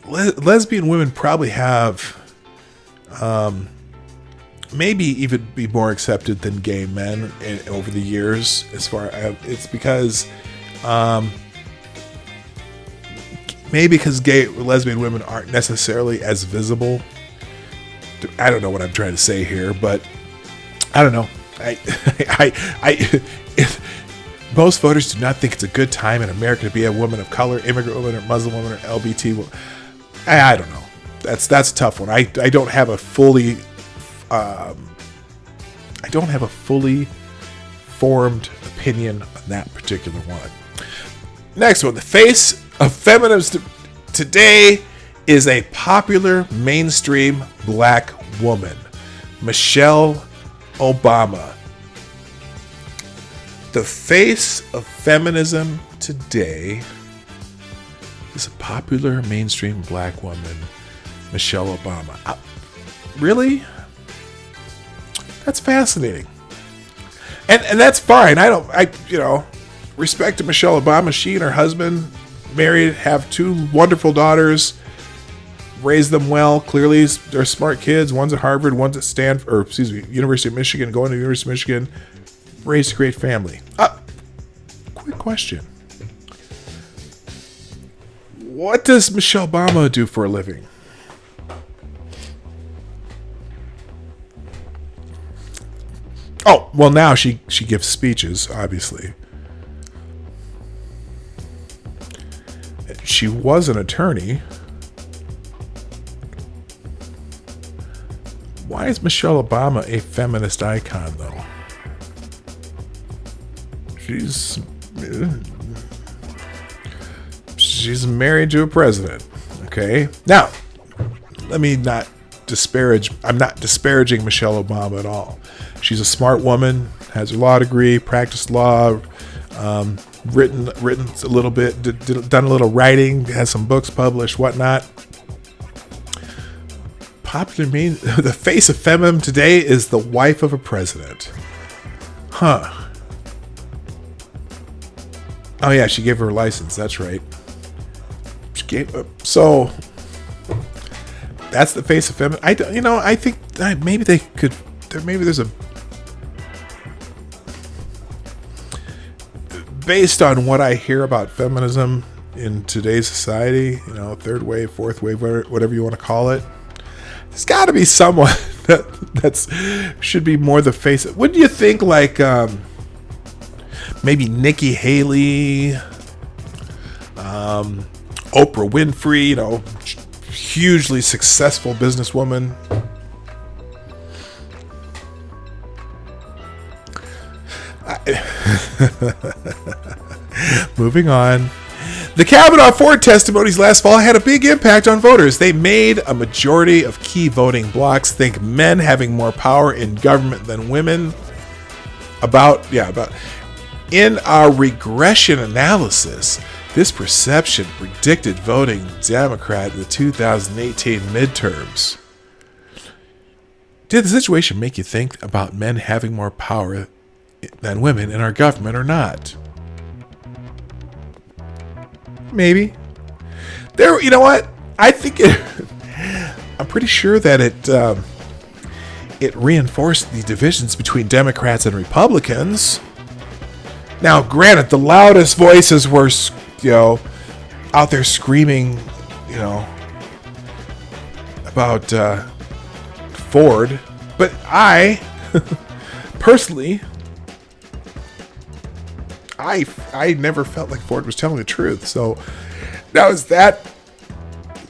lesbian women probably have, maybe even be more accepted than gay men over the years. As far it's because, maybe because lesbian women aren't necessarily as visible. I don't know what I'm trying to say here, but I don't know. Most voters do not think it's a good time in America to be a woman of color, immigrant woman, or Muslim woman, or LBT woman. I don't know. That's a tough one. I don't have a fully formed opinion on that particular one. Next one, the face of feminism today is a popular mainstream black woman, Michelle Obama. The face of feminism today is a popular mainstream black woman, Michelle Obama. Really? That's fascinating. And that's fine. Respect to Michelle Obama. She and her husband married, have two wonderful daughters, raised them well. Clearly, they're smart kids. One's at Harvard, one's at University of Michigan, going to the University of Michigan. Raised a great family. Quick question. What does Michelle Obama do for a living? Oh, well, now she gives speeches, obviously. She was an attorney. Why is Michelle Obama a feminist icon, though? She's married to a president. Okay. Now, let me not disparage. I'm not disparaging Michelle Obama at all. She's a smart woman, has her law degree, practiced law, written a little bit, done a little writing, has some books published, whatnot. The face of feminism today is the wife of a president. Huh. Oh yeah, she gave her a license. That's right. So that's the face of feminism. I think maybe they could. Maybe there's a. Based on what I hear about feminism in today's society, third wave, fourth wave, whatever you want to call it, there's got to be someone that's should be more the face. Wouldn't you think like maybe Nikki Haley, Oprah Winfrey, hugely successful businesswoman. Moving on. The Kavanaugh Ford testimonies last fall had a big impact on voters. They made a majority of key voting blocs think men having more power in government than women. In our regression analysis, this perception predicted voting Democrat in the 2018 midterms. Did the situation make you think about men having more power than women in our government or not? Maybe. You know what? I think I'm pretty sure that it reinforced the divisions between Democrats and Republicans. Now, granted, the loudest voices were, out there screaming, about Ford. But I, personally, I never felt like Ford was telling the truth. So now, is that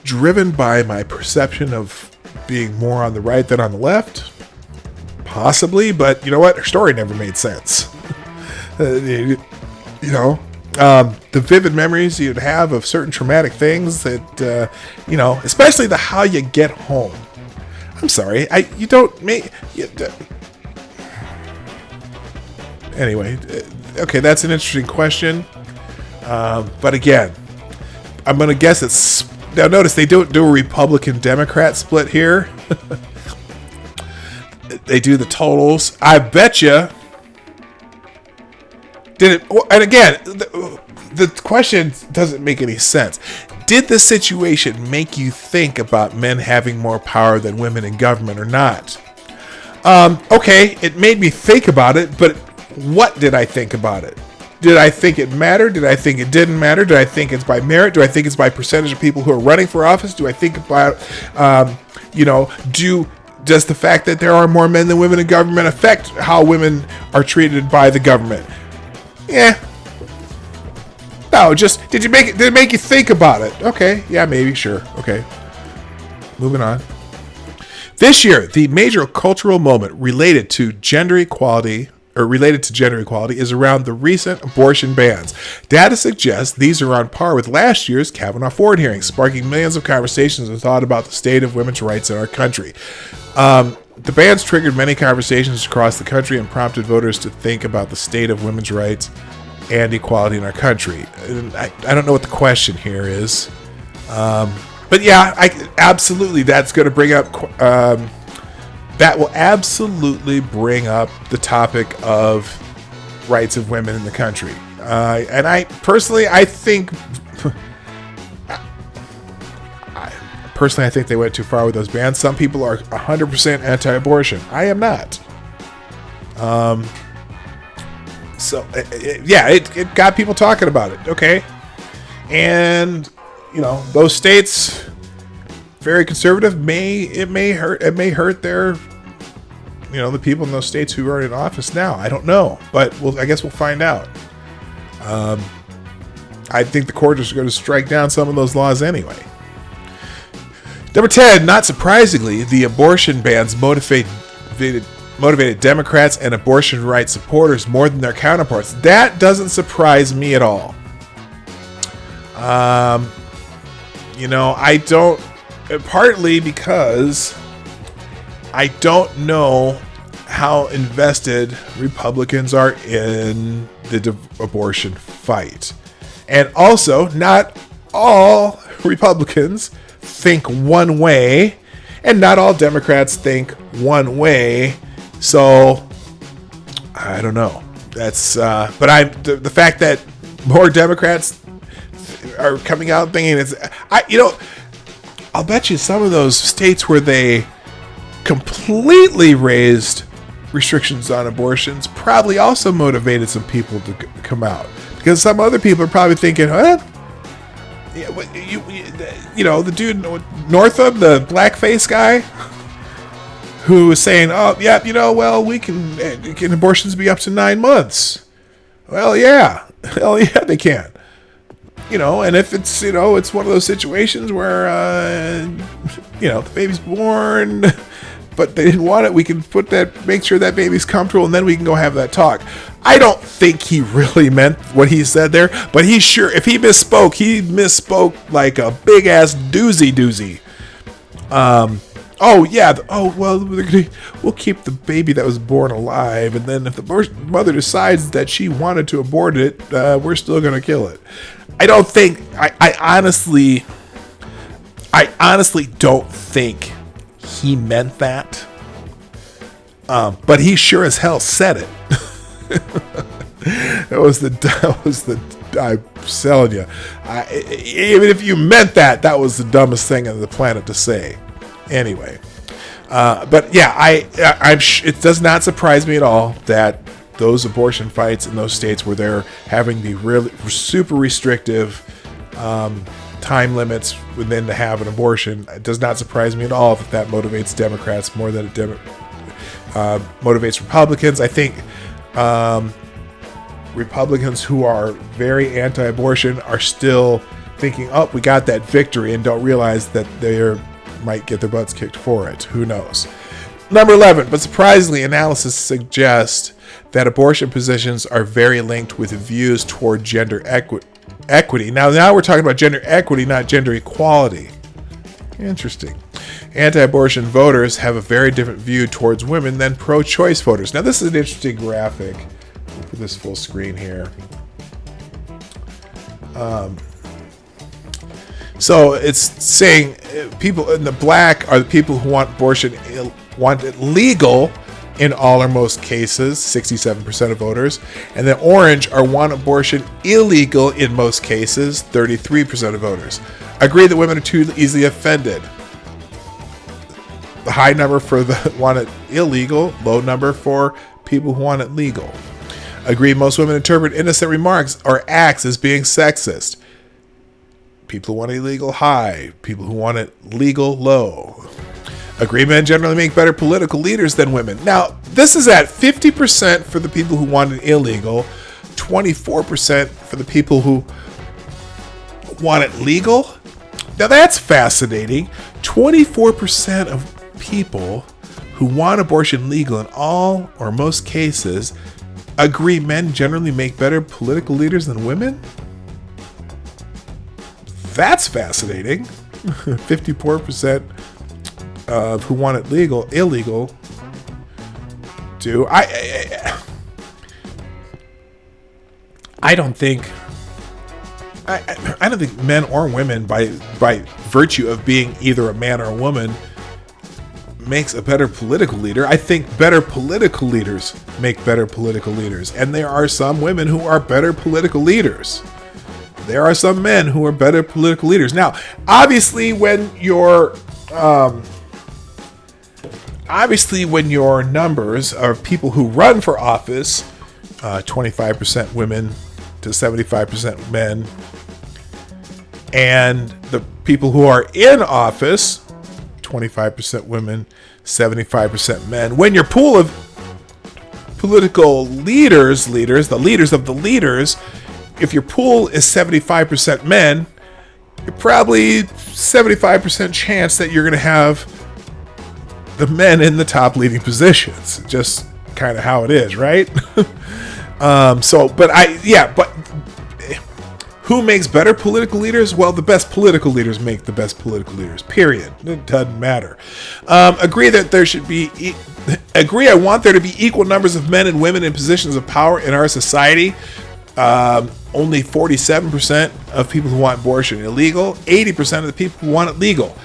driven by my perception of being more on the right than on the left? Possibly, but you know what? Her story never made sense. The vivid memories you'd have of certain traumatic things that, especially the how you get home. I'm sorry, you don't make... Anyway, okay, that's an interesting question. But again, I'm going to guess it's... Now notice they don't do a Republican-Democrat split here. They do the totals. I bet you... Did it? And again, the question doesn't make any sense. Did the situation make you think about men having more power than women in government or not? Okay, it made me think about it, but what did I think about it? Did I think it mattered? Did I think it didn't matter? Did I think it's by merit? Do I think it's by percentage of people who are running for office? Do I think about, does the fact that there are more men than women in government affect how women are treated by the government? Yeah. No, just did it make you think about it? Okay, yeah, maybe, sure. Okay. Moving on. This year, the major cultural moment related to gender equality is around the recent abortion bans. Data suggests these are on par with last year's Kavanaugh Ford hearings, sparking millions of conversations and thought about the state of women's rights in our country. The bans triggered many conversations across the country and prompted voters to think about the state of women's rights and equality in our country. I don't know what the question here is. But yeah, absolutely, that's going to bring up... that will absolutely bring up the topic of rights of women in the country. And I think they went too far with those bans. Some people are 100% anti-abortion. I am not. It got people talking about it. Okay. And, those states, very conservative, it may hurt their, the people in those states who are in office now. I don't know, but I guess we'll find out. I think the court is going to strike down some of those laws anyway. Number 10, not surprisingly, the abortion bans motivated Democrats and abortion rights supporters more than their counterparts. That doesn't surprise me at all. I don't, partly because I don't know how invested Republicans are in the abortion fight. And also, not all Republicans think one way, and not all Democrats think one way. So, I don't know. That's, but the fact that more Democrats are coming out thinking I'll bet you some of those states where they completely raised restrictions on abortions probably also motivated some people to come out, because some other people are probably thinking, huh? Yeah, the dude Northam, the blackface guy, who was saying, "Oh, yeah, we can abortions be up to 9 months." Well, yeah, hell yeah, they can. And if it's it's one of those situations where the baby's born, but they didn't want it, we can make sure that baby's comfortable, and then we can go have that talk. I don't think he really meant what he said there, but if he misspoke like a big ass doozy. We'll keep the baby that was born alive, and then if the mother decides that she wanted to abort it, we're still gonna kill it. I don't think. I honestly don't think he meant that. But he sure as hell said it. I'm telling you. Even if you meant that was the dumbest thing on the planet to say. Anyway, but yeah, it does not surprise me at all that those abortion fights in those states where they're having the really super restrictive time limits within to have an abortion, it does not surprise me at all that motivates Democrats more than it motivates Republicans. I think Republicans who are very anti-abortion are still thinking, oh, we got that victory, and don't realize that they might get their butts kicked for it. Who knows? Number 11, but surprisingly, analysis suggests that abortion positions are very linked with views toward gender equity. Now we're talking about gender equity, not gender equality. Interesting. Anti-abortion voters have a very different view towards women than pro-choice voters. Now, this is an interesting graphic. I'll put this full screen here. So it's saying people in the black are the people who want abortion, want it legal in all or most cases, 67% of voters. And the orange are want abortion illegal in most cases, 33% of voters. Agree that women are too easily offended. The high number for the want it illegal, low number for people who want it legal. Agree most women interpret innocent remarks or acts as being sexist. People who want it illegal, high. People who want it legal, low. Agree men generally make better political leaders than women. Now, this is at 50% for the people who want it illegal, 24% for the people who want it legal. Now, that's fascinating. 24% of people who want abortion legal in all or most cases agree men generally make better political leaders than women? That's fascinating. 54% of who want it illegal do. I don't think I don't think men or women by virtue of being either a man or a woman makes a better political leader. I think better political leaders make better political leaders, and there are some women who are better political leaders. There are some men who are better political leaders. Now, obviously, when your numbers of people who run for office, 25% women to 75% men, and the people who are in office, 25% women, 75% men. When your pool of political leaders, the leaders of the leaders, if your pool is 75% men, you're probably 75% chance that you're going to have the men in the top leading positions. Just kind of how it is, right? But who makes better political leaders? Well, the best political leaders make the best political leaders, period. It doesn't matter. Agree that there should be... I want there to be equal numbers of men and women in positions of power in our society. Only 47% of people who want abortion illegal, 80% of the people who want it legal.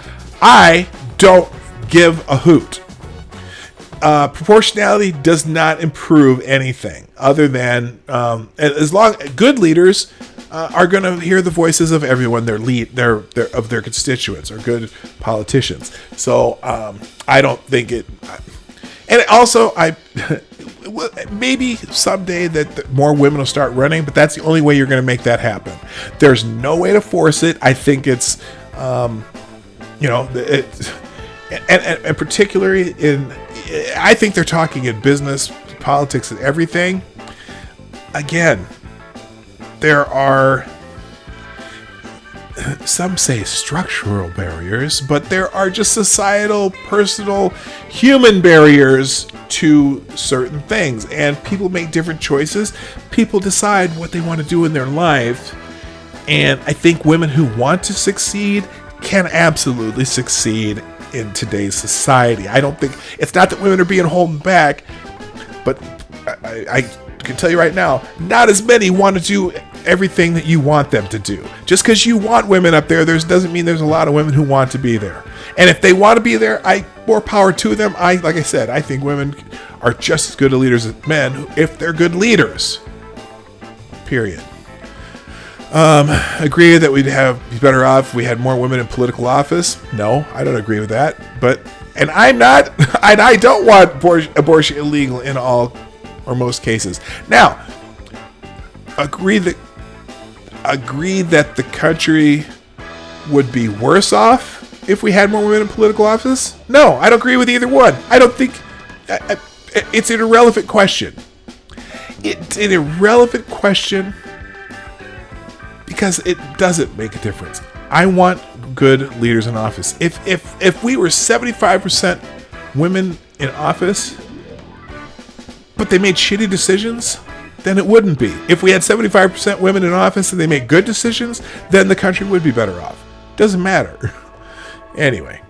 I don't give a hoot. Proportionality does not improve anything other than as long good leaders are going to hear the voices of everyone of their constituents, or good politicians. So I don't think it. And also, maybe someday that more women will start running, but that's the only way you're going to make that happen. There's no way to force it. I think it's, and particularly I think they're talking in business, politics, and everything. Again, there are, some say structural barriers, but there are just societal, personal, human barriers to certain things. And people make different choices. People decide what they want to do in their life. And I think women who want to succeed can absolutely succeed in today's society. I don't think, it's not that women are being held back, but I can tell you right now, not as many want to do everything that you want them to do. Just because you want women up there, doesn't mean there's a lot of women who want to be there. And if they want to be there, more power to them. Like I said, I think women are just as good a leaders as men if they're good leaders. Period. Agree that we'd be better off if we had more women in political office? No, I don't agree with that. And I don't want abortion illegal in all or most cases. Now, agree that the country would be worse off if we had more women in political office? No, I don't agree with either one. I don't think it's an irrelevant question. It's an irrelevant question because it doesn't make a difference. I want good leaders in office. If we were 75% women in office, but they made shitty decisions, then it wouldn't be. If we had 75% women in office and they make good decisions, then the country would be better off. Doesn't matter. Anyway.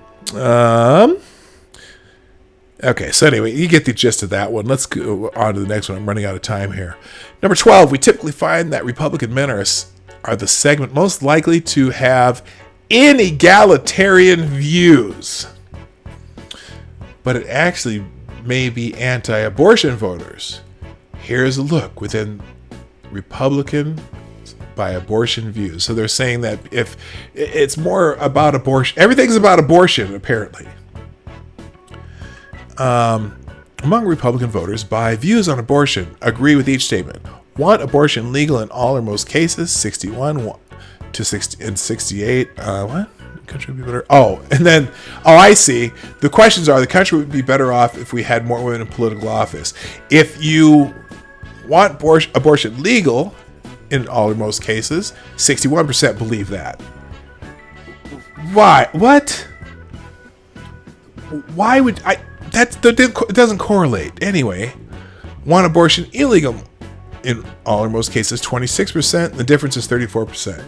Okay, so anyway, you get the gist of that one. Let's go on to the next one. I'm running out of time here. Number 12, we typically find that Republican men are the segment most likely to have inegalitarian views. But it actually may be anti-abortion voters. Here's a look within Republican by abortion views. So they're saying that if it's more about abortion, everything's about abortion, apparently. Among Republican voters, by views on abortion, agree with each statement. Want abortion legal in all or most cases, 61 to 60 and 68. What? Country would be better. I see. The questions are: the country would be better off if we had more women in political office. If you want abortion legal in all or most cases, 61% believe that. Why? What? Why would I? It doesn't correlate. Anyway, want abortion illegal in all or most cases, 26%. The difference is 34%.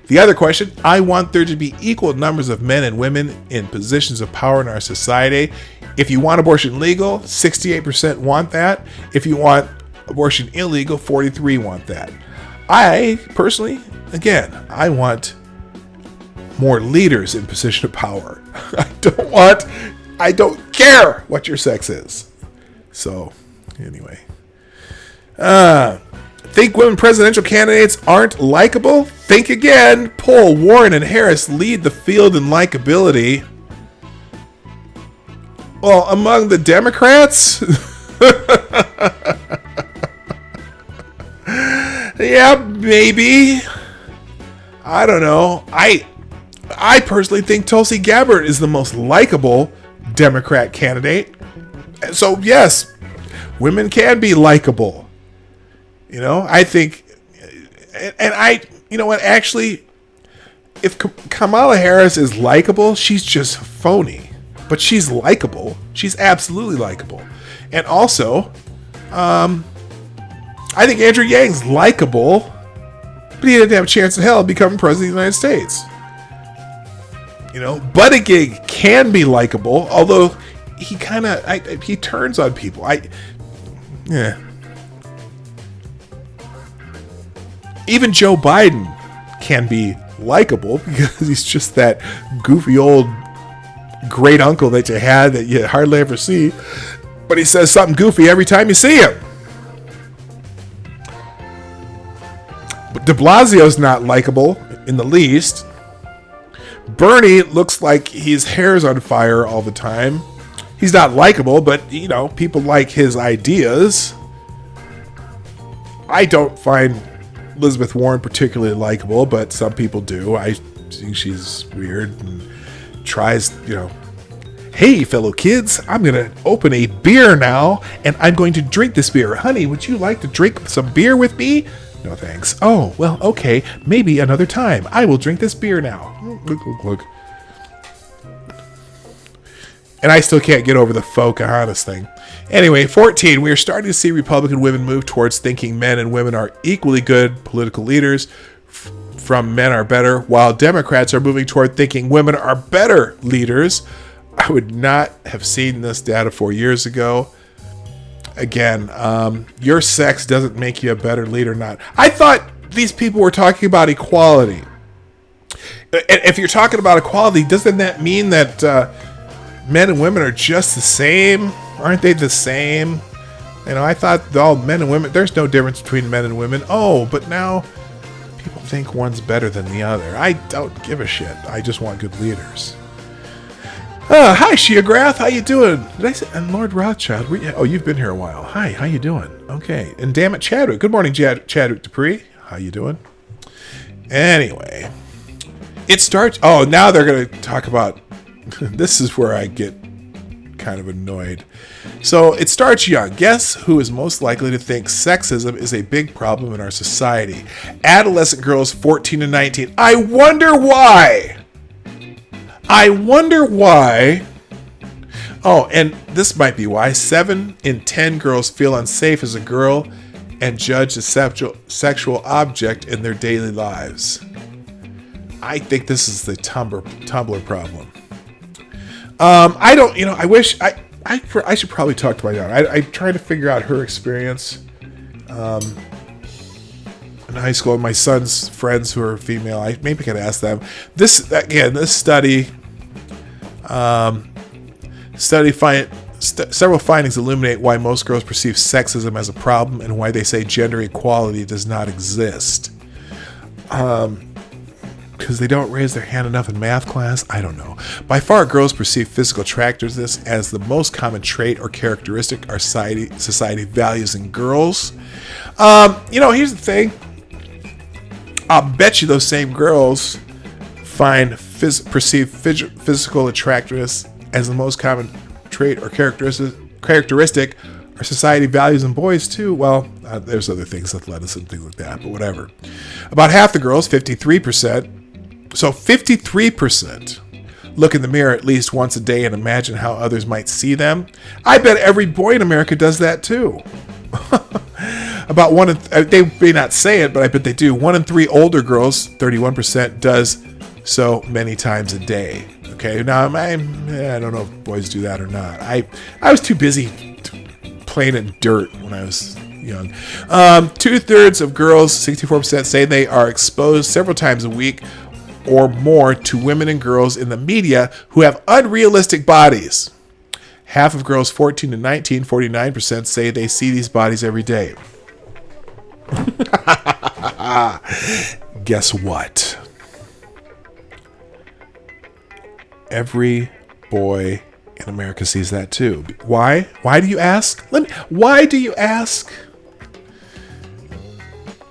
The other question, I want there to be equal numbers of men and women in positions of power in our society. If you want abortion legal, 68% want that. If you want abortion illegal, 43% want that. I personally, again, I want more leaders in position of power. I don't care what your sex is. So, anyway. Think women presidential candidates aren't likable? Think again. Poll: Warren and Harris lead the field in likability. Well, among the Democrats? Yeah, maybe. I don't know. I personally think Tulsi Gabbard is the most likable Democrat candidate. So yes, women can be likable. You know, I think, you know what, actually, if Kamala Harris is likable, she's just phony. But she's likable. She's absolutely likable. And also, I think Andrew Yang's likable, but he didn't have a chance in hell of becoming president of the United States. You know, Buttigieg can be likable, although he he turns on people. Even Joe Biden can be likable because he's just that goofy old great uncle that you had that you hardly ever see, but he says something goofy every time you see him. But de Blasio's not likable in the least. Bernie looks like his hair's on fire all the time. He's not likable, but, you know, people like his ideas. I don't find Elizabeth Warren particularly likable, but some people do. I think she's weird and tries, you know, hey, fellow kids, I'm going to open a beer now, and I'm going to drink this beer. Honey, would you like to drink some beer with me? No, thanks. Oh, well, okay. Maybe another time. I will drink this beer now. Look. And I still can't get over the Pocahontas thing. Anyway, 14. We are starting to see Republican women move towards thinking men and women are equally good political leaders from men are better, while Democrats are moving toward thinking women are better leaders. I would not have seen this data 4 years ago. Again, your sex doesn't make you a better leader. Not. I thought these people were talking about equality. If you're talking about equality, doesn't that mean that men and women are just the same? Aren't they the same? You know, I thought all men and women, there's no difference between men and women. Oh, but now people think one's better than the other. I don't give a shit. I just want good leaders. Hi, Shia Grath. How you doing? Did I say? And Lord Rothschild. Oh, you've been here a while. Hi, how you doing? Okay. And damn it, Chadwick. Good morning, Chadwick Dupree. How you doing? Anyway, it starts. Oh, now they're going to talk about. This is where I get kind of annoyed. So it starts young. Guess who is most likely to think sexism is a big problem in our society? Adolescent girls 14 to 19. I wonder why. Oh, and this might be why 7 in 10 girls feel unsafe as a girl and judge a sexual object in their daily lives. I think this is the Tumblr problem. I don't, I wish I should probably talk to my daughter. I try to figure out her experience in high school. My son's friends who are female, I maybe could ask them. This study several findings illuminate why most girls perceive sexism as a problem and why they say gender equality does not exist. Because they don't raise their hand enough in math class? I don't know. By far, girls perceive physical attractiveness as the most common trait or characteristic our society values in girls. Here's the thing. I'll bet you those same girls perceive physical attractiveness as the most common trait or characteristic our society values in boys too. Well, there's other things, athleticism and things like that, but whatever. About half the girls, 53%, so 53% look in the mirror at least once a day and imagine how others might see them. I bet every boy in America does that too. About they may not say it, but I bet they do. 1 in 3 older girls, 31%, does so many times a day. Okay, now I don't know if boys do that or not. I was too busy playing in dirt when I was young. 2/3 of girls, 64%, say they are exposed several times a week or more to women and girls in the media who have unrealistic bodies. Half of girls 14 to 19, 49%, say they see these bodies every day. Guess what? Every boy in America sees that too. Why? Why do you ask? Why do you ask?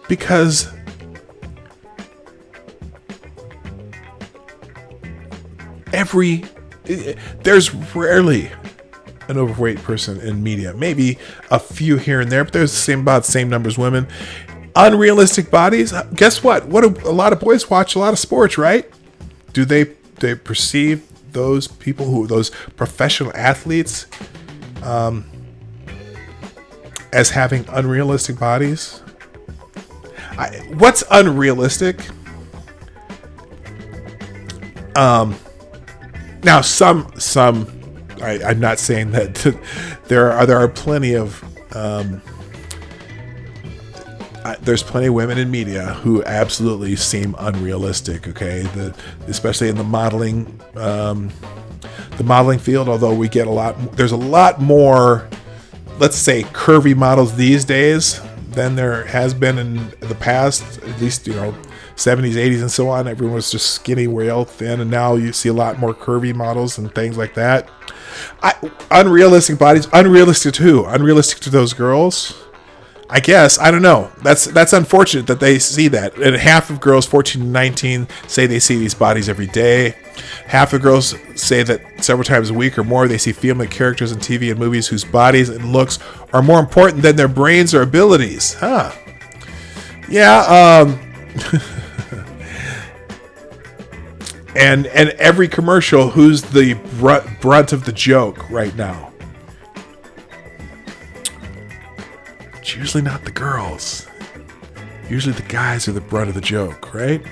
Because there's rarely an overweight person in media. Maybe a few here and there, but there's about the same number as women. Unrealistic bodies. Guess what? A lot of boys watch a lot of sports, right? Do they perceive those people those professional athletes as having unrealistic bodies? What's unrealistic? Now I'm not saying that there are plenty of there's plenty of women in media who absolutely seem unrealistic. Okay, especially in the modeling field. Although we get there's a lot more, let's say, curvy models these days than there has been in the past. At least 70s, 80s, and so on. Everyone was just skinny, real thin, and now you see a lot more curvy models and things like that. Unrealistic bodies, unrealistic to who? Unrealistic to those girls? I guess. I don't know. That's unfortunate that they see that. And half of girls 14 to 19 say they see these bodies every day. Half of girls say that several times a week or more they see female characters in TV and movies whose bodies and looks are more important than their brains or abilities. Huh. Yeah, and every commercial, who's the brunt of the joke right now? It's usually not the girls. Usually the guys are the brunt of the joke, right?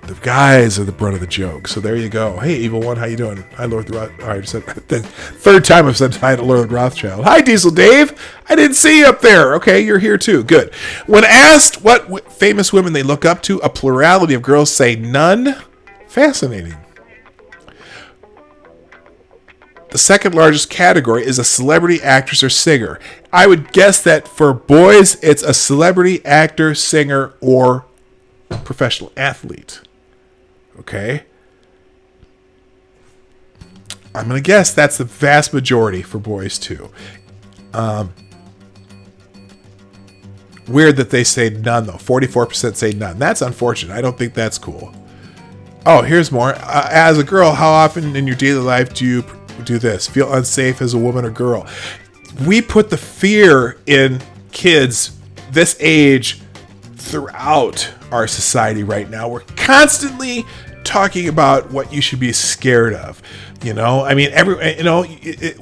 The guys are the brunt of the joke. So there you go. Hey, Evil One, how you doing? Hi, Lord the Rothschild. All right, the third time I've said hi to Lord Rothschild. Hi, Diesel Dave. I didn't see you up there. Okay, you're here too. Good. When asked what famous women they look up to, a plurality of girls say none. Fascinating. The second largest category is a celebrity, actress, or singer. I would guess that for boys, it's a celebrity, actor, singer, or professional athlete. Okay? I'm going to guess that's the vast majority for boys, too. Weird that they say none, though. 44% say none. That's unfortunate. I don't think that's cool. Oh, here's more. As a girl, how often in your daily life do you do this. Feel unsafe as a woman or girl. We put the fear in kids this age throughout our society right now. We're constantly talking about what you should be scared of. You know, I mean, in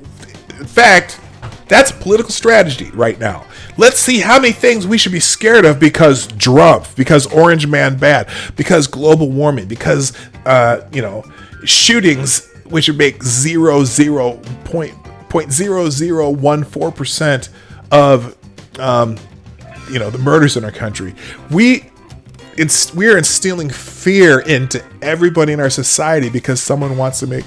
fact, that's political strategy right now. Let's see how many things we should be scared of because Trump, because Orange Man bad, because global warming, because, shootings, which would make 0.0014% of, the murders in our country. We're instilling fear into everybody in our society because someone wants to make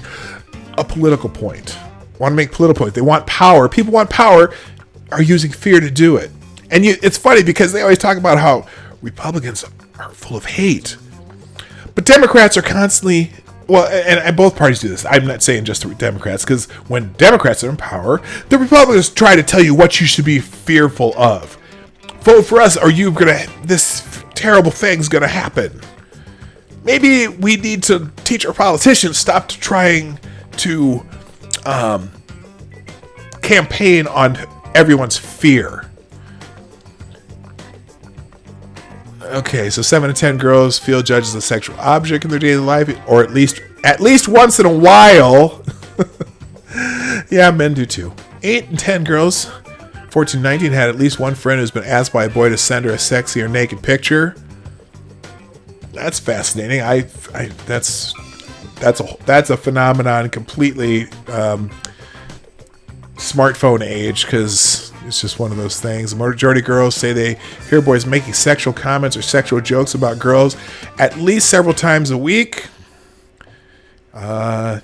a political point. They want power. People want power, are using fear to do it. And it's funny because they always talk about how Republicans are full of hate. But Democrats are constantly, and both parties do this. I'm not saying just the Democrats, because when Democrats are in power, the Republicans try to tell you what you should be fearful of. Vote for us, or this terrible thing's gonna happen. Maybe we need to teach our politicians stop trying to campaign on everyone's fear. Okay, so 7 to 10 girls feel judged as a sexual object in their daily life, or at least once in a while. Yeah, men do too. 8 and 10 girls, 14 to 19, had at least one friend who's been asked by a boy to send her a sexy or naked picture. That's fascinating. That's a phenomenon completely smartphone age, because it's just one of those things. The majority of girls say they hear boys making sexual comments or sexual jokes about girls at least several times a week. I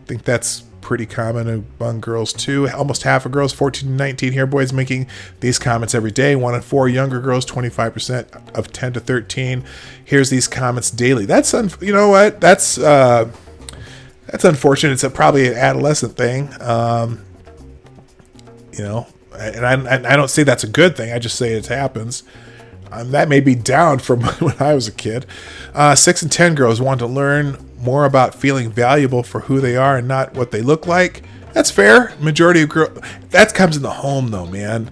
think that's pretty common among girls too. Almost half of girls 14 to 19 hear boys making these comments every day. 1 in 4 younger girls, 25% of 10 to 13 hears these comments daily. That's that's unfortunate. It's probably an adolescent thing. And I don't say that's a good thing. I just say it happens. That may be down from when I was a kid. 6 and 10 girls want to learn more about feeling valuable for who they are and not what they look like. That's fair. Majority of girls, that comes in the home though, man.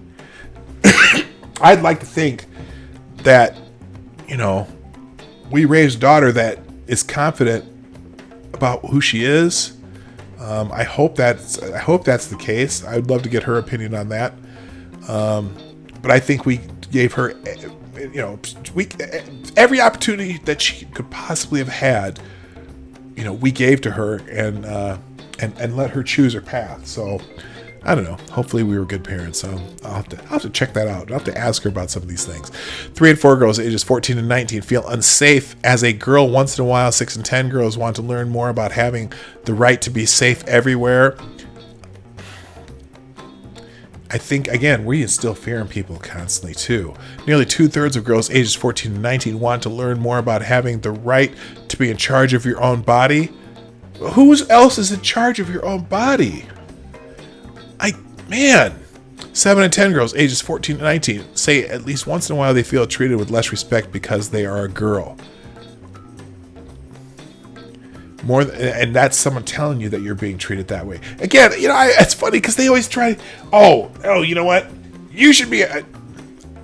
I'd like to think that, we raise a daughter that is confident about who she is. I hope that's the case. I'd love to get her opinion on that. But I think we gave her, every opportunity that she could possibly have had. We gave to her and let her choose her path. So I don't know. Hopefully we were good parents. So I'll have to check that out. I'll have to ask her about some of these things. 3 and 4 girls ages 14 and 19 feel unsafe as a girl once in a while. 6 and 10 girls want to learn more about having the right to be safe everywhere. I think, again, we instill fear in people constantly, too. Nearly 2/3 of girls ages 14 to 19 want to learn more about having the right to be in charge of your own body. Who else is in charge of your own body? 7 and 10 girls ages 14 to 19 say at least once in a while they feel treated with less respect because they are a girl. And that's someone telling you that you're being treated that way. Again, it's funny because they always try, you know what? You should be,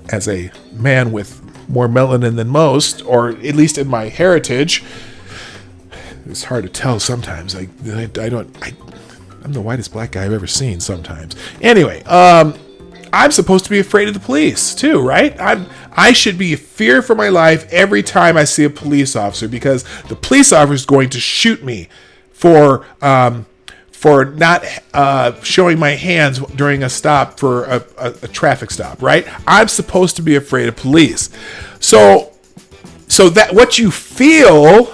as a man with more melanin than most, or at least in my heritage, it's hard to tell sometimes. I'm the whitest black guy I've ever seen sometimes. Anyway, I'm supposed to be afraid of the police too, right? I should be in fear for my life every time I see a police officer, because the police officer is going to shoot me for not showing my hands during a stop for a traffic stop, right? I'm supposed to be afraid of police. So that what you feel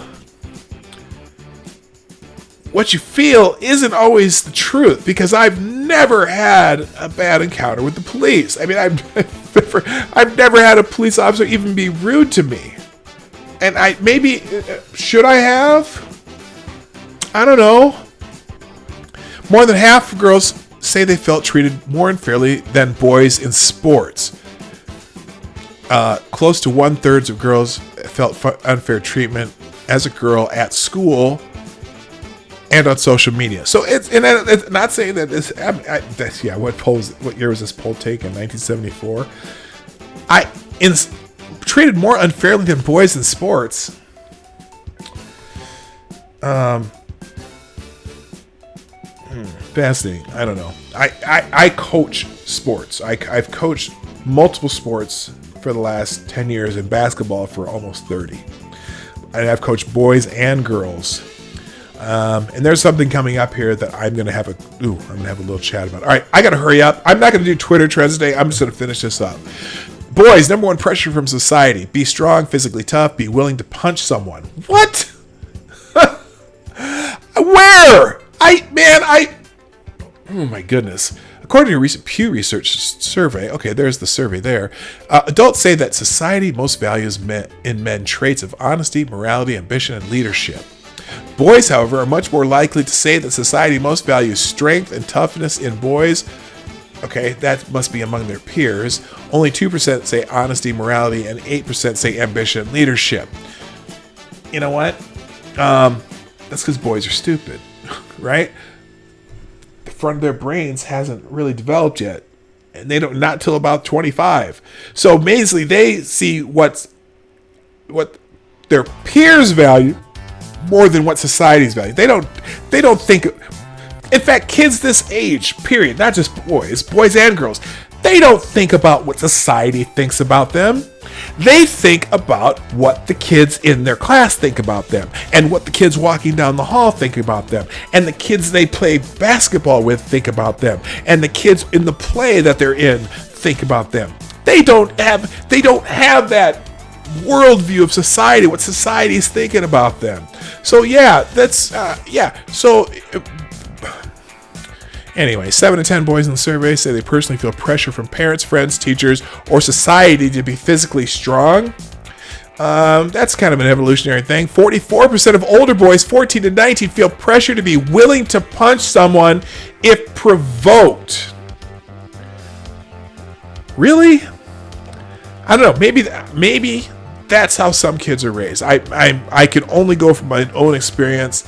isn't always the truth, because I've never had a bad encounter with the police. I mean, I've never had a police officer even be rude to me. And should I have? I don't know. More than half of girls say they felt treated more unfairly than boys in sports. Close to 1/3 of girls felt unfair treatment as a girl at school. and on social media. So it's not saying that this. What year was this poll taken? 1974. Treated more unfairly than boys in sports. Fascinating. I don't know. I coach sports. I've coached multiple sports for the last 10 years, and basketball for almost 30. And I've coached boys and girls. And there's something coming up here that I'm gonna have a little chat about. All right, I gotta hurry up. I'm not gonna do Twitter trends today. I'm just gonna finish this up. Boys, number one pressure from society: be strong, physically tough, be willing to punch someone. What? Where? Oh my goodness. According to a recent Pew Research survey, okay, there's the survey there. Adults say that society most values in men traits of honesty, morality, ambition, and leadership. Boys, however, are much more likely to say that society most values strength and toughness in boys. Okay, that must be among their peers. Only 2% say honesty, morality, and 8% say ambition and leadership. You know what? That's because boys are stupid, right? The front of their brains hasn't really developed yet, and they don't, not till about 25. So basically, they see what their peers value more than what society's value. They don't think. In fact, kids this age, period, not just boys and girls, they don't think about what society thinks about them. They think about what the kids in their class think about them, and what the kids walking down the hall think about them, and the kids they play basketball with think about them, and the kids in the play that they're in think about them. They don't have that worldview of society, what society's thinking about them. So anyway, 7 to 10 boys in the survey say they personally feel pressure from parents, friends, teachers, or society to be physically strong. That's kind of an evolutionary thing. 44% of older boys, 14 to 19, feel pressure to be willing to punch someone if provoked. Really? I don't know. Maybe that's how some kids are raised. I can only go from my own experience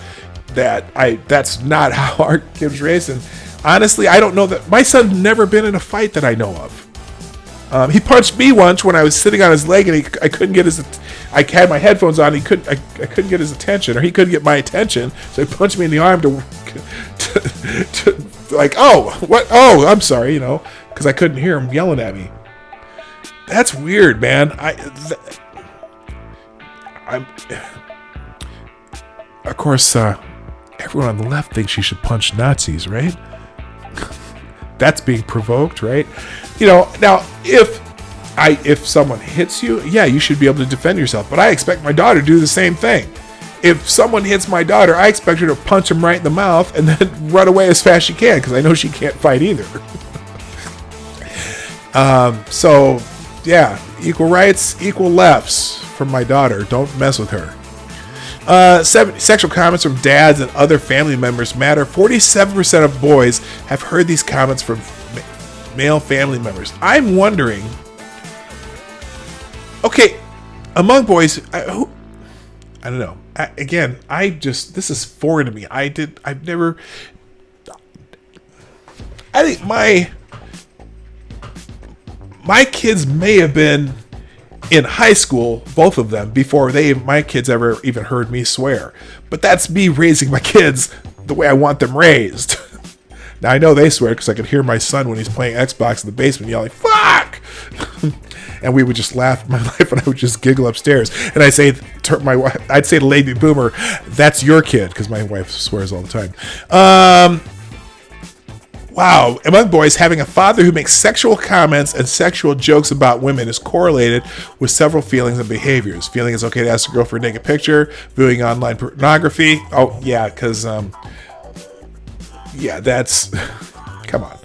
that's not how our kids were raised. And honestly, I don't know that my son's never been in a fight that I know of. He punched me once when I was sitting on his leg, and I couldn't get I had my headphones on. I couldn't get his attention, or he couldn't get my attention. So he punched me in the arm to like, oh, what? Oh, I'm sorry, because I couldn't hear him yelling at me. That's weird, man. Of course, everyone on the left thinks you should punch Nazis, right? That's being provoked, right? Now if someone hits you, yeah, you should be able to defend yourself. But I expect my daughter to do the same thing. If someone hits my daughter, I expect her to punch him right in the mouth and then run away as fast as she can, because I know she can't fight either. So yeah, equal rights, equal lefts from my daughter. Don't mess with her. Sexual comments from dads and other family members matter. 47% of boys have heard these comments from male family members. I'm wondering, okay, among boys, I don't know. This is foreign to me. I think my kids may have been in high school, both of them, before my kids ever even heard me swear. But that's me raising my kids the way I want them raised. Now, I know they swear because I could hear my son when he's playing Xbox in the basement yelling, "Fuck!" And we would just laugh my life, and I would just giggle upstairs. And I'd say to Lady Boomer, "That's your kid," because my wife swears all the time. Wow, among boys, having a father who makes sexual comments and sexual jokes about women is correlated with several feelings and behaviors. Feeling it's okay to ask a girl for a naked picture, viewing online pornography. Oh, yeah, because, that's, come on.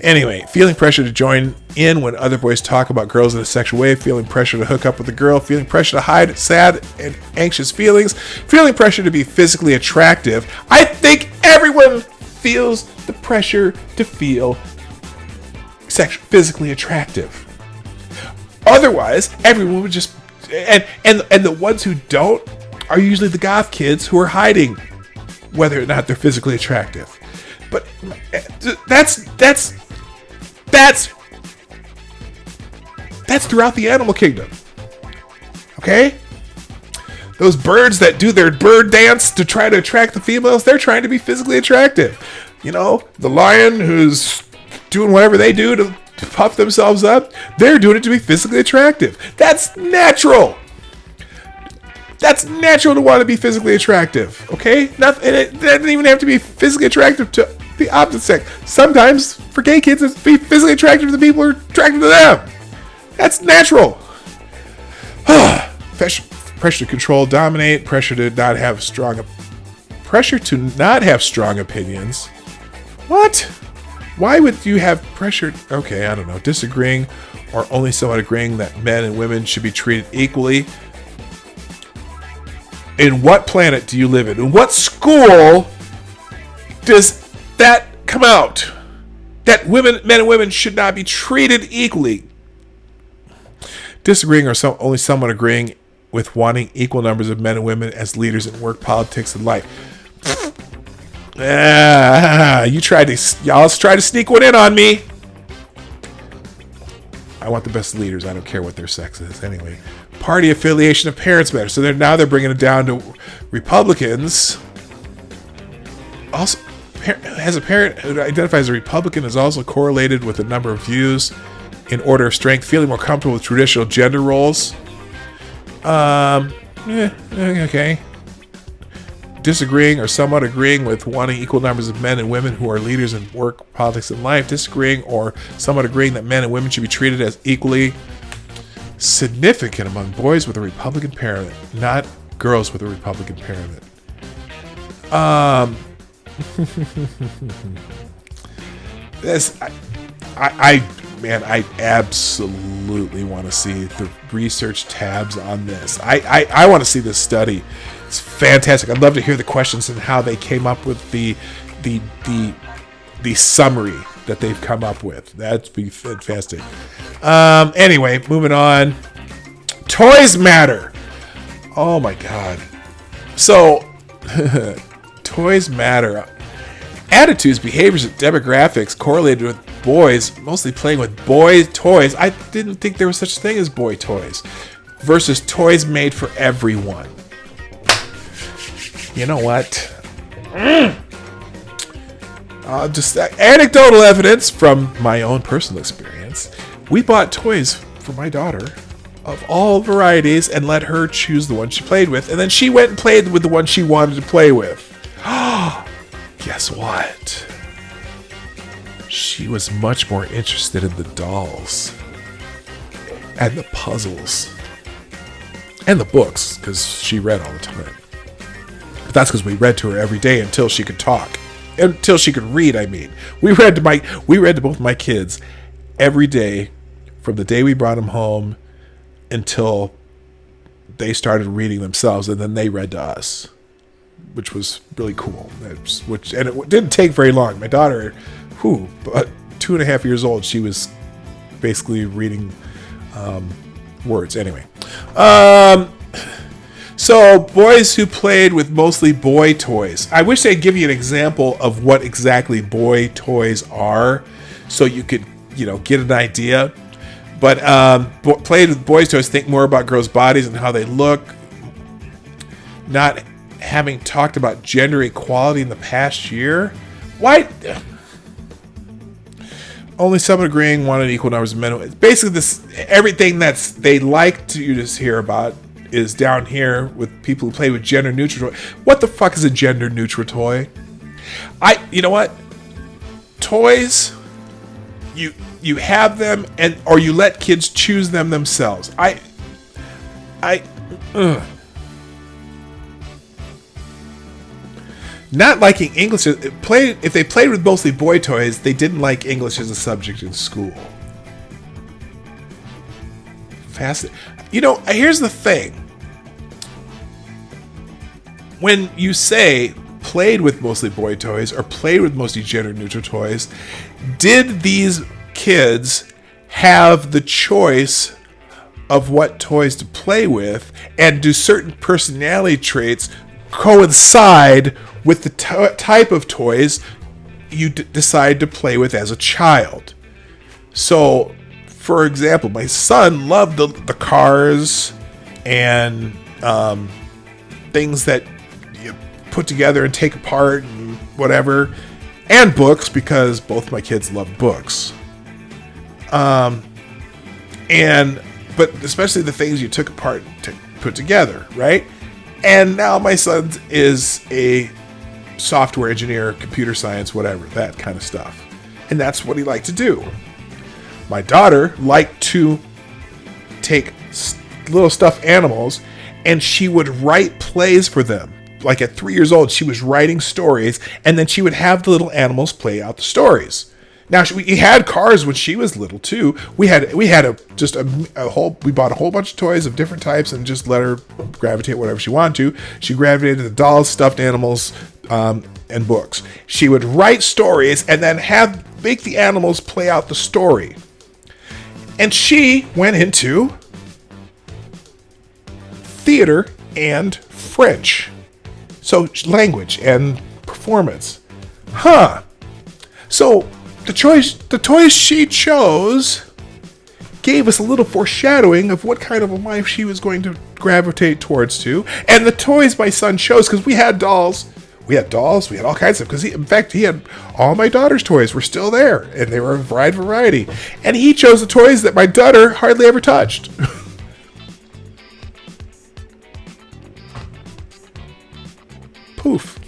Anyway, feeling pressure to join in when other boys talk about girls in a sexual way, feeling pressure to hook up with a girl, feeling pressure to hide sad and anxious feelings, feeling pressure to be physically attractive. I think everyone feels the pressure to feel physically attractive. Otherwise, everyone would just and the ones who don't are usually the goth kids who are hiding. whether or not they're physically attractive. But that's throughout the animal kingdom. Okay? Those birds that do their bird dance to try to attract the females, they're trying to be physically attractive. You know, the lion who's doing whatever they do to puff themselves up, they're doing it to be physically attractive. That's natural. That's natural to want to be physically attractive. Okay? It doesn't even have to be physically attractive to the opposite sex. Sometimes, for gay kids, it's be physically attractive to the people who are attracted to them. That's natural. Pressure to control, dominate. Pressure to not have strong opinions. What? Why would you have pressure? Okay, I don't know. Disagreeing or only somewhat agreeing that men and women should be treated equally. In what planet do you live in? In what school does that come out? That men and women should not be treated equally. Disagreeing or only somewhat agreeing with wanting equal numbers of men and women as leaders in work, politics, and life. Y'all try to sneak one in on me. I want the best leaders. I don't care what their sex is. Anyway, party affiliation of parents matter. So they're bringing it down to Republicans. Also, has a parent who identifies as a Republican is also correlated with the number of views in order of strength, feeling more comfortable with traditional gender roles. Okay. Disagreeing or somewhat agreeing with wanting equal numbers of men and women who are leaders in work, politics, and life. Disagreeing or somewhat agreeing that men and women should be treated as equally significant among boys with a Republican parent, not girls with a Republican parent. I absolutely want to see the research tabs on this. I want to see this study. It's fantastic. I'd love to hear the questions and how they came up with the summary that they've come up with. That'd be fantastic. Anyway, moving on. Toys matter. Oh my God. So, toys matter. Attitudes, behaviors, and demographics correlated with boys mostly playing with boy toys. I didn't think there was such a thing as boy toys versus toys made for everyone. You know what? Just anecdotal evidence from my own personal experience. We bought toys for my daughter of all varieties and let her choose the one she played with, and then she went and played with the one she wanted to play with. Guess what? She was much more interested in the dolls and the puzzles and the books because she read all the time. But that's because we read to her every day until she could talk, until she could read. I mean, we read to both my kids every day from the day we brought them home until they started reading themselves, and then they read to us, which was really cool. And it didn't take very long. My daughter, but 2.5 years old, she was basically reading words. Anyway, so boys who played with mostly boy toys. I wish they'd give you an example of what exactly boy toys are, so you could, get an idea. But played with boys toys, think more about girls' bodies and how they look. Not having talked about gender equality in the past year. Why? Only someone agreeing wanted equal numbers of men. Basically, everything they like to just hear about is down here with people who play with gender neutral toys. What the fuck is a gender neutral toy? You know what? Toys, you have them or you let kids choose them themselves. Not liking English. If they played with mostly boy toys, they didn't like English as a subject in school. Fascinating. Here's the thing. When you say played with mostly boy toys or played with mostly gender neutral toys, did these kids have the choice of what toys to play with, and do certain personality traits coincide with the type of toys you decide to play with as a child. So, for example, my son loved the cars and things that you put together and take apart and whatever, and books, because both my kids love books. But especially the things you took apart to put together, right? And now my son is a software engineer, computer science, whatever, that kind of stuff. And that's what he liked to do. My daughter liked to take little stuffed animals, and she would write plays for them. Like at 3 years old, she was writing stories, and then she would have the little animals play out the stories. Now, we had cars when she was little too. We bought a whole bunch of toys of different types and just let her gravitate whatever she wanted to. She gravitated to dolls, stuffed animals, and books. She would write stories and then make the animals play out the story. And she went into theater and French. So language and performance. So the toys she chose gave us a little foreshadowing of what kind of a life she was going to gravitate towards too. And the toys my son chose, because we had dolls. We had all kinds of, because in fact, he had all my daughter's toys were still there, and they were a wide variety. And he chose the toys that my daughter hardly ever touched. Poof.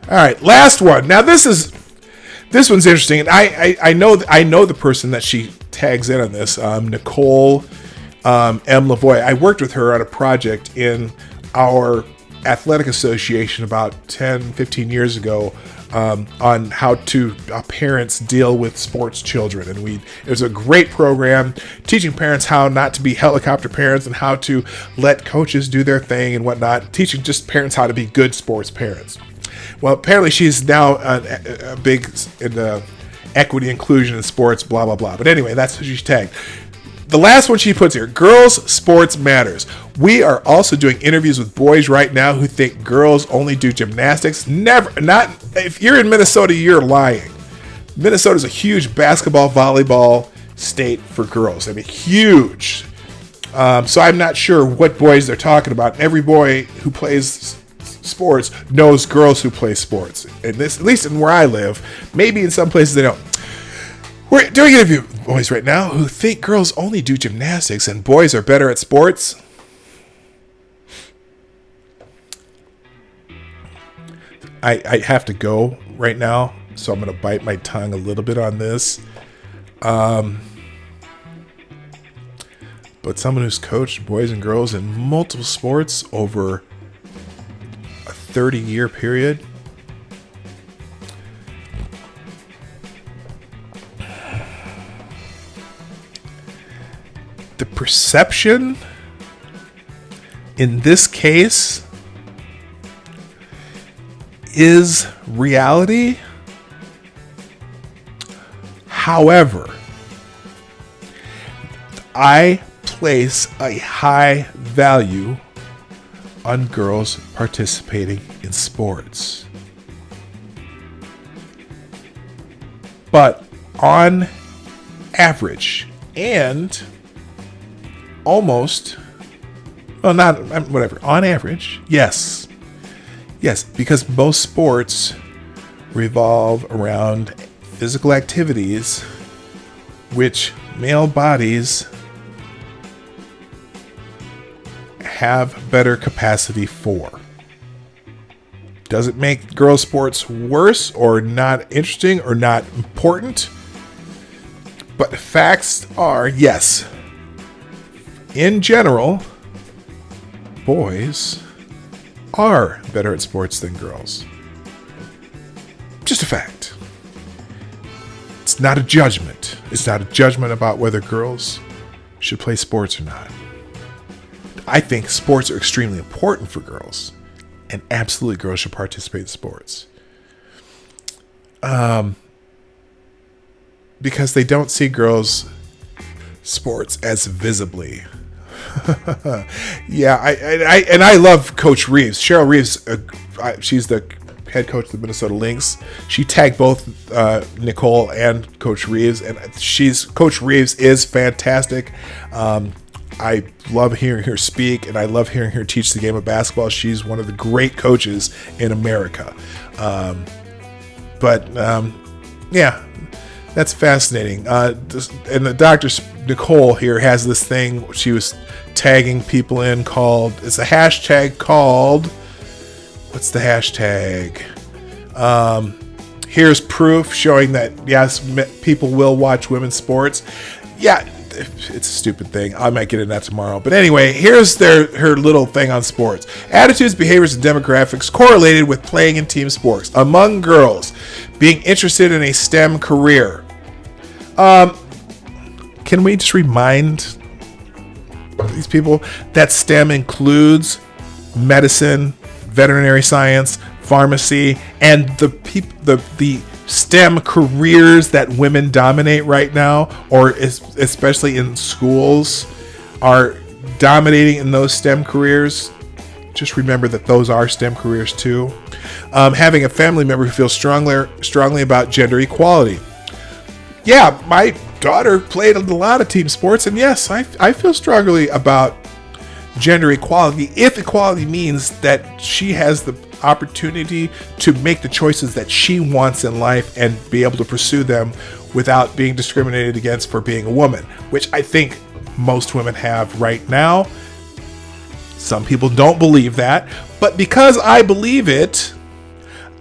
All right, last one. Now this one's interesting, and I know the person that she tags in on this, Nicole M. Lavoie. I worked with her on a project in our athletic association about 10-15 years ago, on how parents deal with sports children, and it was a great program teaching parents how not to be helicopter parents and how to let coaches do their thing and whatnot, teaching just parents how to be good sports parents. Well, apparently she's now a big in equity, inclusion in sports, blah, blah, blah. But anyway, that's what she's tagged. The last one she puts here, girls sports matters. We are also doing interviews with boys right now who think girls only do gymnastics. If you're in Minnesota, you're lying. Minnesota's a huge basketball, volleyball state for girls. I mean, huge. So I'm not sure what boys they're talking about. Every boy who plays sports knows girls who play sports. And this, at least in where I live, maybe in some places they don't. We're doing an interview with boys right now who think girls only do gymnastics and boys are better at sports. I have to go right now, so I'm going to bite my tongue a little bit on this. But someone who's coached boys and girls in multiple sports over a 30-year period. The perception in this case is reality. However, I place a high value on girls participating in sports. But on average, and almost, well, not whatever, on average, yes, because most sports revolve around physical activities which male bodies have better capacity for. Does it make girls' sports worse or not interesting or not important? But the facts are, yes, in general, boys are better at sports than girls. Just a fact. It's not a judgment. It's not a judgment about whether girls should play sports or not. I think sports are extremely important for girls, and absolutely girls should participate in sports. Because they don't see girls' sports as visibly Yeah, I love Coach Reeves. Cheryl Reeves, she's the head coach of the Minnesota Lynx. She tagged both Nicole and Coach Reeves, and Coach Reeves is fantastic. I love hearing her speak, and I love hearing her teach the game of basketball. She's one of the great coaches in America. Yeah, that's fascinating. And the Dr. Nicole here has this thing she was tagging people in it's a hashtag called, what's the hashtag? Here's proof showing that, yes, people will watch women's sports. Yeah, it's a stupid thing. I might get into that tomorrow. But anyway, here's her little thing on sports. Attitudes, behaviors, and demographics correlated with playing in team sports among girls being interested in a STEM career. Can we just remind these people that STEM includes medicine, veterinary science, pharmacy, and the STEM careers that women dominate right now, or especially in schools, are dominating in those STEM careers. Just remember that those are STEM careers too. Having a family member who feels strongly about gender equality. Yeah, my daughter played a lot of team sports, and yes, I feel strongly about gender equality, if equality means that she has the opportunity to make the choices that she wants in life and be able to pursue them without being discriminated against for being a woman, which I think most women have right now. Some people don't believe that, but because I believe it,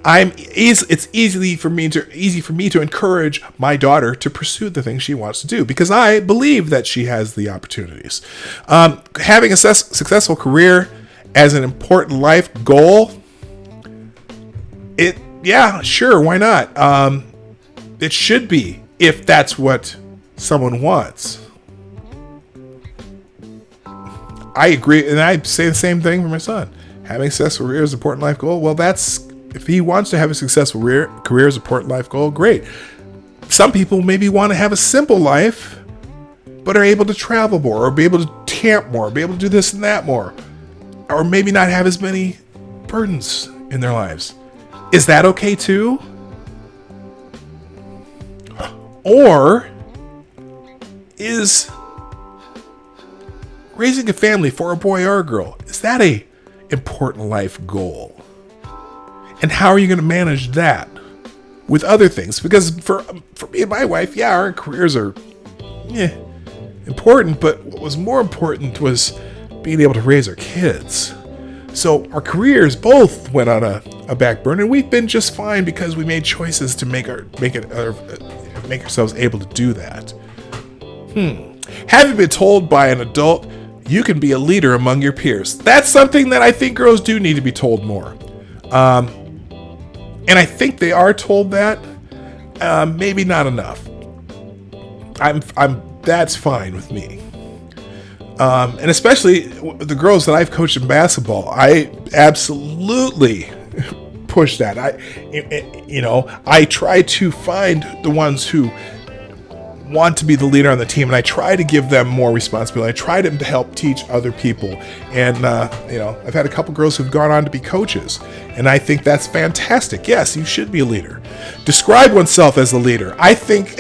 it's easy for me to encourage my daughter to pursue the things she wants to do because I believe that she has the opportunities. Having a successful career as an important life goal, sure, why not? It should be, if that's what someone wants. I agree, and I say the same thing for my son. Having a successful career is an important life goal. Well, if he wants to have a successful career as an important life goal, great. Some people maybe want to have a simple life, but are able to travel more, or be able to camp more, be able to do this and that more, or maybe not have as many burdens in their lives. Is that okay too? Or is raising a family for a boy or a girl, is that a important life goal? And how are you going to manage that with other things? Because for me and my wife, yeah, our careers are important, but what was more important was being able to raise our kids. So our careers both went on a back burner, and we've been just fine because we made choices to make ourselves able to do that. Having been told by an adult, you can be a leader among your peers. That's something that I think girls do need to be told more. And I think they are told that, maybe not enough. That's fine with me. And especially the girls that I've coached in basketball, I absolutely push that. I try to find the ones who want to be the leader on the team, and I try to give them more responsibility. I try to help teach other people. And, I've had a couple girls who've gone on to be coaches, and I think that's fantastic. Yes, you should be a leader. Describe oneself as a leader. I think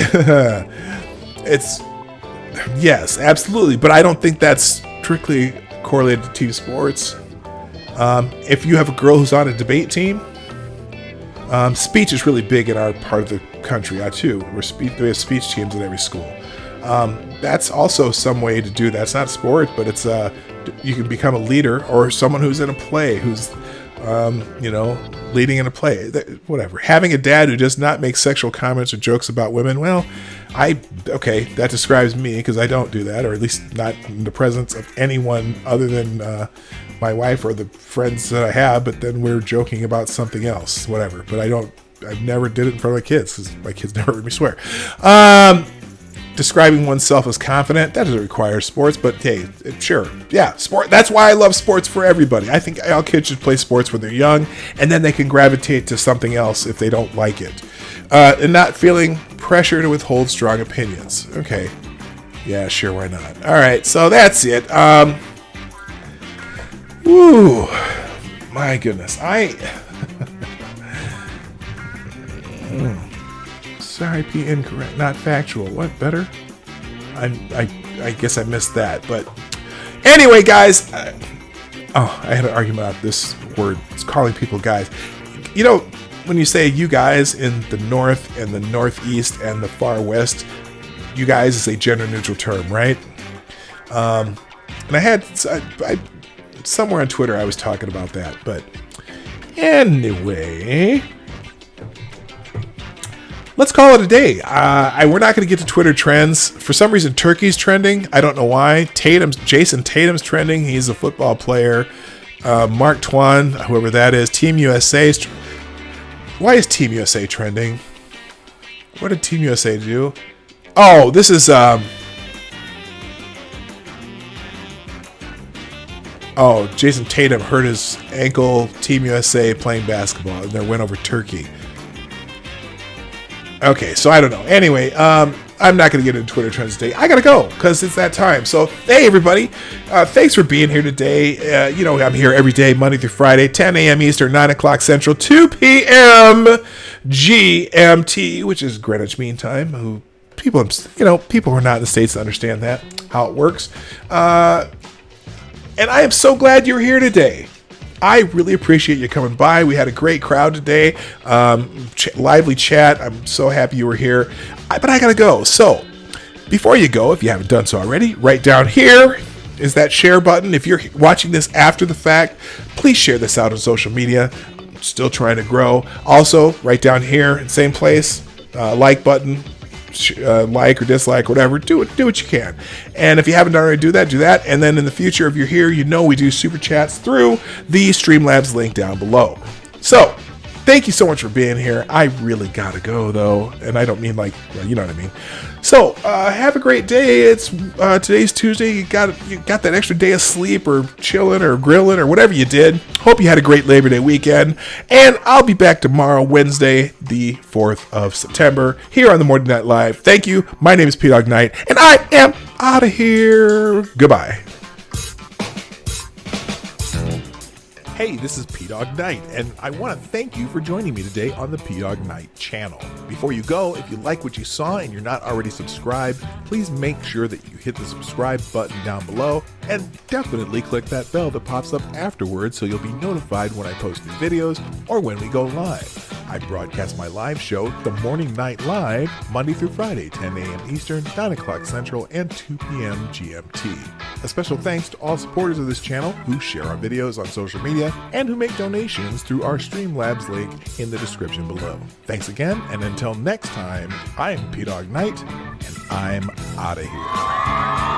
yes, absolutely, but I don't think that's strictly correlated to team sports. If you have a girl who's on a debate team, speech is really big in our part of the country, too. We have speech teams at every school. That's also some way to do that. It's not sport, but it's you can become a leader, or someone who's in a play, who's leading in a play, whatever. Having a dad who does not make sexual comments or jokes about women, well, that describes me, because I don't do that, or at least not in the presence of anyone other than my wife or the friends that I have, but then we're joking about something else, whatever. But I never did it in front of my kids, because my kids never heard me swear. Describing oneself as confident, that doesn't require sports, but hey, sure. Yeah, sport. That's why I love sports for everybody. I think all kids should play sports when they're young, and then they can gravitate to something else if they don't like it. And not feeling pressure to withhold strong opinions. Okay. Yeah, sure, why not? All right, so that's it. Woo, my goodness, sorry, P, incorrect, not factual. What, better? I guess I missed that, but anyway, guys. I had an argument about this word. It's calling people guys. You know, when you say you guys in the north and the northeast and the far west, you guys is a gender neutral term, right? And I somewhere on Twitter I was talking about that, but anyway, let's call it a day. We're not going to get to Twitter trends. For some reason, Turkey's trending. I don't know why. Jason Tatum's trending. He's a football player. Mark Twain, whoever that is. Team USA. Why is Team USA trending? What did Team USA do? Oh, this is... Jason Tatum hurt his ankle. Team USA playing basketball in their win over Turkey. Okay, so I don't know. Anyway, I'm not going to get into Twitter trends today. I got to go because it's that time. So, hey, everybody. Thanks for being here today. I'm here every day, Monday through Friday, 10 a.m. Eastern, 9 o'clock Central, 2 p.m. GMT, which is Greenwich Mean Time. People who are not in the States understand that, how it works. And I am so glad you're here today. I really appreciate you coming by. We had a great crowd today. Lively chat. I'm so happy you were here. But I got to go. So before you go, if you haven't done so already, right down here is that share button. If you're watching this after the fact, please share this out on social media. I'm still trying to grow. Also, right down here, same place, like button. Like or dislike, whatever, do what you can. And if you haven't already, do that. And then in the future, if you're here, we do super chats through the Streamlabs link down below. So thank you so much for being here. I really gotta go though, and I don't mean you know what I mean. So have a great day. It's today's Tuesday. You got that extra day of sleep or chilling or grilling or whatever you did. Hope you had a great Labor Day weekend. And I'll be back tomorrow, Wednesday, the 4th of September, here on the Morning Night Live. Thank you. My name is Dawg Knight, and I am out of here. Goodbye. Hey, this is Dawg Knight, and I want to thank you for joining me today on the Dawg Knight channel. Before you go, if you like what you saw and you're not already subscribed, please make sure that you hit the subscribe button down below, and definitely click that bell that pops up afterwards so you'll be notified when I post new videos or when we go live. I broadcast my live show, The Morning Night Live, Monday through Friday, 10 a.m. Eastern, 9 o'clock Central, and 2 p.m. GMT. A special thanks to all supporters of this channel who share our videos on social media and who make donations through our Streamlabs link in the description below. Thanks again, and until next time, I'm Dawg Knight, and I'm out of here.